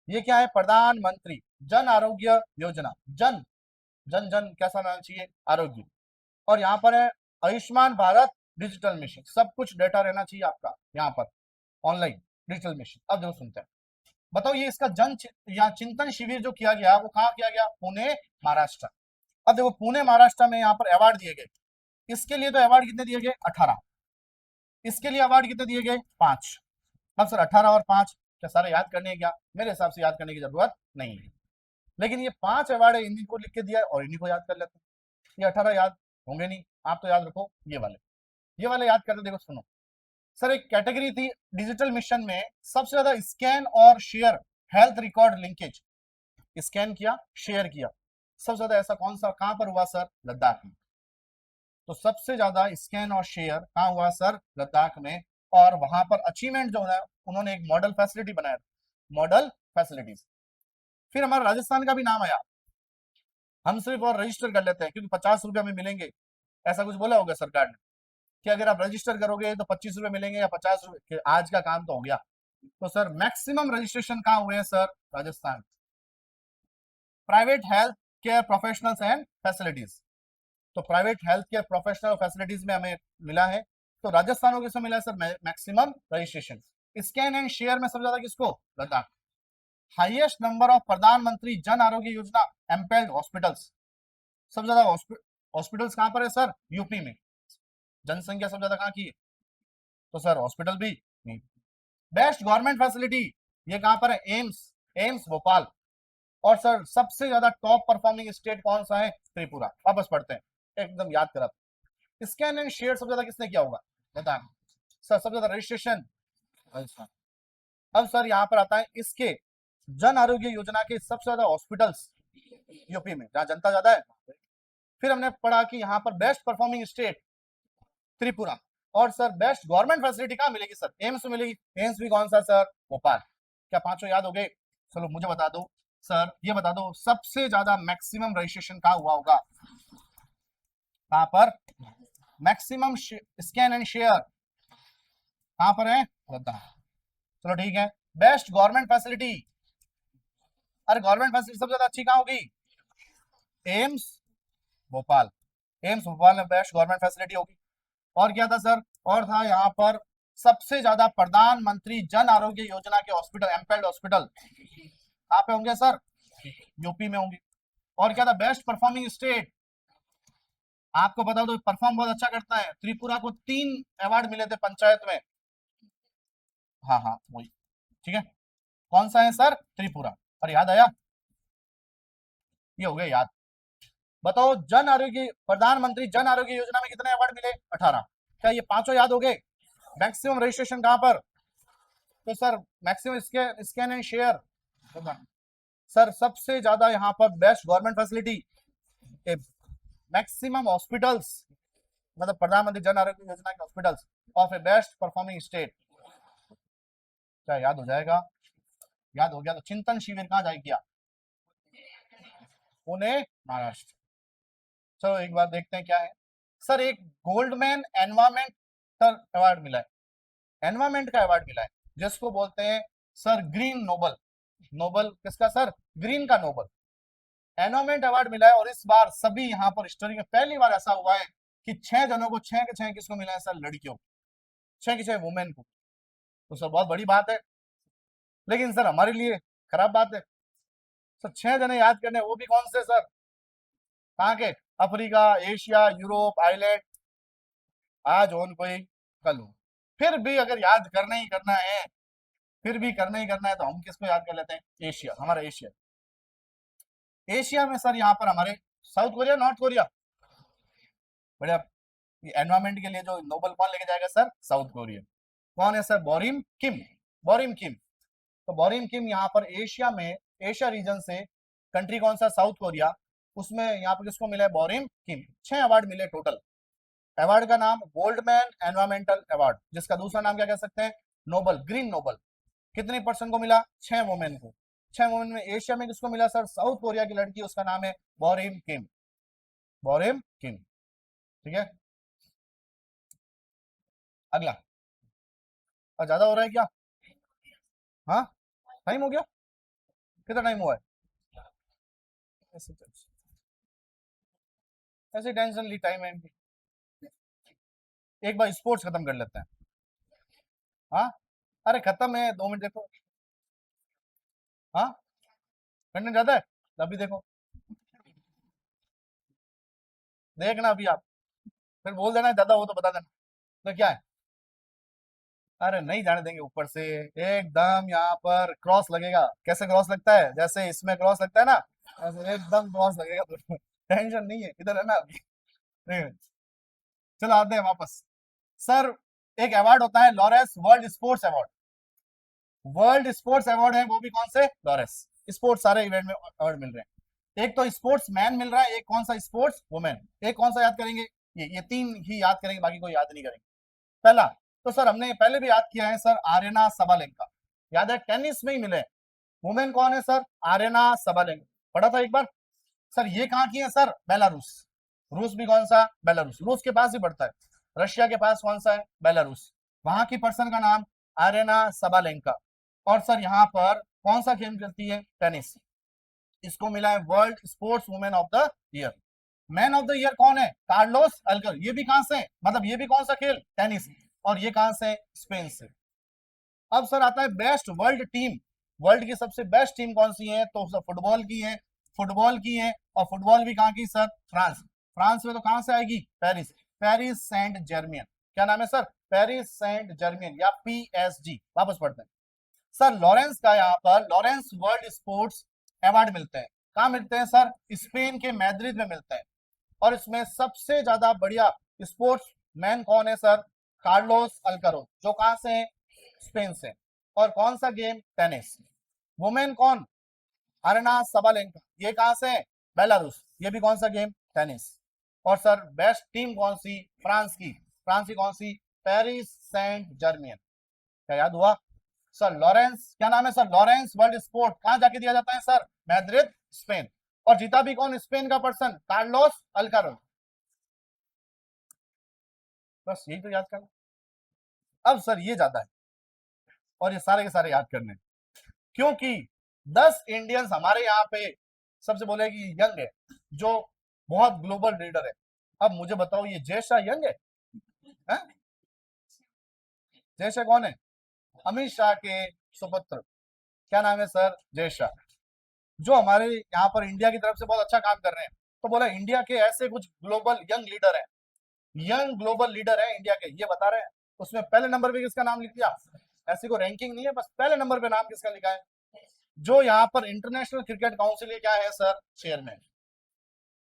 ये क्या है प्रधानमंत्री जन आरोग्य योजना, जन जन जन कैसा होना चाहिए आरोग्य। और यहाँ पर है आयुष्मान भारत डिजिटल मिशन, सब कुछ डेटा रहना चाहिए आपका यहाँ पर ऑनलाइन डिजिटल मिशन। अब देखो सुनते हैं, बताओ ये इसका या चिंतन शिविर जो किया गया वो कहाँ किया गया, पुणे महाराष्ट्र। अब देखो पुणे महाराष्ट्र में यहाँ पर अवार्ड दिए गए, इसके लिए तो अवार्ड कितने दिए गए 18, इसके लिए अवार्ड कितने दिए गए 5। अब सर 18 और 5 क्या सारे याद करने हैं क्या, मेरे हिसाब से याद करने की जरूरत नहीं है, लेकिन ये 5 अवार्ड है, इन्हीं को लिख के दिया है और इन्हीं को याद कर लेते हैं। ये 18 याद होंगे नहीं, आप तो याद रखो ये वाले याद करते। देखो सुनो सर, एक कैटेगरी थी डिजिटल मिशन में सबसे ज्यादा स्कैन और share health record linkage, scan किया शेयर किया, सबसे ज्यादा ऐसा कौन सा कहां पर हुआ सर, लद्दाख में। तो सबसे ज्यादा स्कैन और शेयर कहां हुआ सर, लद्दाख में। और वहां पर अचीवमेंट जो है उन्होंने एक मॉडल फैसिलिटी बनाया, मॉडल फैसिलिटीज। फिर हमारा राजस्थान का भी नाम आया, हम सिर्फ और रजिस्टर कर लेते हैं क्योंकि 50 रुपये हमें मिलेंगे, ऐसा कुछ बोला होगा सरकार ने कि अगर आप रजिस्टर करोगे तो 25 रुपये मिलेंगे या 50 रुपये, आज का काम तो हो गया। तो सर मैक्सिमम रजिस्ट्रेशन कहाँ हुए हैं sir, Rajasthan. Private health care professionals and facilities, तो private health care professional facilities में हमें मिला है, तो राजस्थान को किसमें मिला है sir, maximum registration. Scan and share में सबसे ज्यादा किसको, लद्दाख। हाईएस्ट नंबर ऑफ प्रधानमंत्री जन आरोग्य योजना एम्पेल्ड हॉस्पिटल्स, सबसे ज्यादा हॉस्पिटल्स कहां पर है सर, यूपी में। जनसंख्या सबसे ज्यादा कहां की है, तो सर हॉस्पिटल भी नहीं। बेस्ट गवर्नमेंट फैसिलिटी ये कहां पर है, एम्स, एम्स भोपाल। और सर सबसे ज्यादा टॉप परफॉर्मिंग स्टेट कौन सा है, त्रिपुरा। वापस पढ़ते हैं एकदम याद करा, स्कैन एंड शेयर सबसे ज्यादा किसने किया होगा, बता सर सबसे ज्यादा रजिस्ट्रेशन राजस्थान। अब सर यहाँ पर आता है इसके जन आरोग्य योजना के सबसे ज्यादा हॉस्पिटल्स यूपी में जहां जनता ज्यादा है। फिर हमने पढ़ा कि यहाँ पर बेस्ट परफॉर्मिंग स्टेट त्रिपुरा। और सर बेस्ट गवर्नमेंट फैसिलिटी कहाँ मिलेगी सर, एम्स में मिलेगी, एम्स भी कौन सा सर, भोपाल। क्या पांचों याद हो गए, चलो मुझे बता दो सर, ये बता दो सबसे ज्यादा मैक्सिमम रजिस्ट्रेशन कहाँ हुआ होगा, कहां पर मैक्सिमम स्कैन एंड शेयर कहां पर है, लद्दाख। चलो ठीक है, बेस्ट गवर्नमेंट फैसिलिटी, अरे गवर्नमेंट फैसिलिटी सबसे ज्यादा अच्छी कहां होगी, एम्स भोपाल, एम्स भोपाल में बेस्ट गवर्नमेंट फैसिलिटी होगी। और क्या था सर, और था यहाँ पर सबसे ज्यादा प्रधानमंत्री जन आरोग्य योजना के हॉस्पिटल, एम्पेल्ड हॉस्पिटल कहां पे होंगे सर, यूपी में होंगे। और क्या था, बेस्ट परफॉर्मिंग स्टेट, आपको बता दो परफॉर्म बहुत अच्छा करता है, त्रिपुरा को 3 अवार्ड मिले थे पंचायत में। हाँ हाँ वही, ठीक है, कौन सा है सर, त्रिपुरा। और याद आया, ये हो गया याद। बताओ जन आरोग्य प्रधानमंत्री जन आरोग्य योजना में कितने अवार्ड मिले, 18। क्या ये पांचों याद हो गए, मैक्सिमम रजिस्ट्रेशन कहां पर, तो sir maximum scan and share. Sir सबसे ज्यादा यहाँ पर best government facility, maximum hospitals, मतलब प्रधानमंत्री जन आरोग्य योजना के hospitals of A best performing state. क्या याद हो जाएगा, याद हो गया तो चिंतन शिविर कहाँ जाए किया, पुणे महाराष्ट्र। चलो एक बार देखते हैं क्या है सर, एक गोल्डमैन एनवायरमेंटल अवार्ड मिला है, एनवायरमेंट का अवार्ड मिला है जिसको बोलते हैं सर ग्रीन नोबल। नोबल किसका सर, ग्रीन का नोबल एनवायरमेंट अवार्ड मिला है। और इस बार सभी यहाँ पर हिस्टोरी में पहली बार ऐसा हुआ है कि 6 जनों को, 6 के 6 किसको मिला है सर, लड़कियों को, 6 की 6 वुमेन को। तो सर बहुत बड़ी बात है, लेकिन सर हमारे लिए खराब बात है सर, 6 जने याद करने, वो भी कौन से सर, कहाँ के, अफ्रीका, एशिया, यूरोप, आइलैंड, आज ऑन कोई कल हो। फिर भी अगर याद करना ही करना है, फिर भी करना ही करना है, तो हम किसको याद कर लेते हैं? एशिया, हमारा एशिया। एशिया में सर यहाँ पर हमारे साउथ कोरिया, नॉर्थ कोरिया, बढ़िया। एनवायरमेंट के लिए जो नोबेल कौन लेके जाएगा सर? South Korea. कौन है सर? बोरिम किम। बोरिम किम। तो बोरिम किम यहाँ पर एशिया में, एशिया रीजन से कंट्री कौन सा? South Korea. उसमें यहाँ पर किसको मिला है? बोरिम किम। 6 अवार्ड मिले टोटल। अवार्ड का नाम गोल्डमैन एनवायरमेंटल अवार्ड, जिसका दूसरा नाम क्या कह सकते हैं? Nobel, green Nobel. कितने पर्सन को मिला? 6 वुमेन को। 6 वुमेन में एशिया में किसको मिला सर? साउथ कोरिया की लड़की, उसका नाम है बोरिम किम। बोरिम किम। ठीक है, अगला। और ज्यादा हो रहा है क्या? हाँ, टाइम हो गया? कितना टाइम हुआ है? ऐसे ऐसे टेंशन ली, टाइम है। एक बार स्पोर्ट्स खत्म कर लेते हैं। हाँ, अरे खत्म है, 2 मिनट देखो। हाँ, कंटेंट ज्यादा है तो अभी देखो, देखना अभी आप, फिर बोल देना ज्यादा हो तो बता देना। तो क्या है? अरे नहीं जाने देंगे ऊपर से। एकदम यहाँ पर क्रॉस लगेगा। कैसे क्रॉस लगता है? जैसे इसमें क्रॉस लगता है ना, ऐसे एकदम क्रॉस लगेगा। टेंशन नहीं है, इधर है ना अभी। नहीं, चलो आते हैं वापस। सर, एक अवार्ड होता है Lawrence world sports award. World sports award है, वो भी कौन से? लॉरेंस। स्पोर्ट्स सारे इवेंट में अवार्ड मिल रहे हैं। एक तो स्पोर्ट्स मैन मिल रहा है, एक कौन सा? Sports women. एक कौन सा याद करेंगे? ये 3 ही याद करेंगे, बाकी कोई याद नहीं करेंगे। पहला तो सर हमने पहले भी याद किया है सर, आरेना सबालेंका। याद है, टेनिस में ही मिले। वुमेन कौन है सर? Arena Sabalenka. पढ़ा था एक बार। सर ये कहाँ की है सर? बेलारूस। रूस भी कौन सा? बेलारूस। रूस के पास ही पड़ता है। रशिया के पास कौन सा है? बेलारूस। वहां की पर्सन का नाम आरेना सबालेंका। और सर यहाँ पर कौन सा गेम करती है? टेनिस। इसको मिला है world sports women of the year. Man of the year कौन है? कार्लोस अल्कर। ये भी कहां से है? मतलब ये भी कौन सा खेल? टेनिस। और ये कहां से? स्पेन से। अब सर आता है बेस्ट वर्ल्ड टीम। वर्ल्ड की सबसे बेस्ट टीम कौन सी है? तो सर फुटबॉल की है। फुटबॉल की है, और फुटबॉल भी कहाँ की सर? फ्रांस। फ्रांस में तो कहां से आएगी? पेरिस। Paris Saint Germain. क्या नाम है सर? पेरिस सेंट जर्मियन, या PSG। वापस पढ़ते हैं। सर लॉरेंस का यहाँ पर लॉरेंस वर्ल्ड स्पोर्ट्स अवार्ड मिलते हैं। कहाँ मिलते हैं सर? स्पेन के मैद्रिद में मिलते हैं। और इसमें सबसे ज्यादा बढ़िया स्पोर्ट्स मैन कौन है सर? कार्लोस अल्कारोज, जो कहां से है? स्पेन से। और कौन सा गेम? टेनिस। वुमेन कौन? Arena Sabalenka. ये कहां से है? बेलारूस। ये भी कौन सा गेम? टेनिस। और सर बेस्ट टीम कौन सी? फ्रांस की। फ्रांस की कौन सी? Paris Saint Germain. क्या याद हुआ? सर लॉरेंस, क्या नाम है सर? लॉरेंस वर्ल्ड स्पोर्ट कहां जाके दिया जाता है सर? मैद्रिद, स्पेन। और जीता भी कौन? स्पेन का पर्सन, कार्लोस अल्कारोज। बस यही तो याद करना। अब सर ये ज्यादा है, और ये सारे के सारे याद करने हैं। क्योंकि 10 इंडियंस हमारे यहाँ पे सबसे बोले कि यंग है, जो बहुत ग्लोबल लीडर है। अब मुझे बताओ, ये जय शाह यंग है? जय शाह कौन है? अमित शाह के सुपुत्र। क्या नाम है सर? जय शाह। जो हमारे यहाँ पर इंडिया की तरफ से बहुत अच्छा काम कर रहे हैं। तो बोला इंडिया के ऐसे कुछ ग्लोबल यंग लीडर है, यंग ग्लोबल लीडर है इंडिया के, ये बता रहे हैं। उसमें पहले नंबर पे किसका नाम लिख दिया? ऐसी कोई रैंकिंग नहीं है, बस पहले नंबर पे नाम किसका लिखा है? जो यहाँ पर इंटरनेशनल क्रिकेट काउंसिल के क्या है सर? चेयरमैन।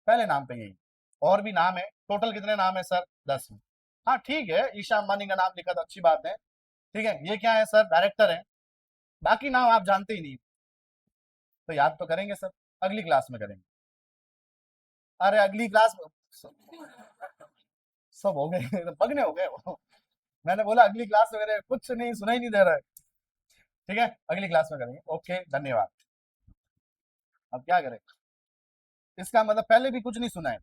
पहले नाम पे यही। और भी नाम है, टोटल कितने नाम है सर? 10। हाँ ठीक है, ईशा अंबानी का नाम लिखा तो अच्छी बात है। ठीक है, ये क्या है सर? डायरेक्टर है। बाकी नाम आप जानते ही नहीं, तो याद तो करेंगे सर, अगली क्लास में करेंगे। अरे अगली क्लास में सब हो गए, पगने हो गए वो। मैंने बोला अगली क्लास में करें, कुछ नहीं, सुना ही नहीं दे रहा है। ठीक है, अगली क्लास में करेंगे। ओके, धन्यवाद। अब क्या करें? इसका मतलब पहले भी कुछ नहीं सुना है।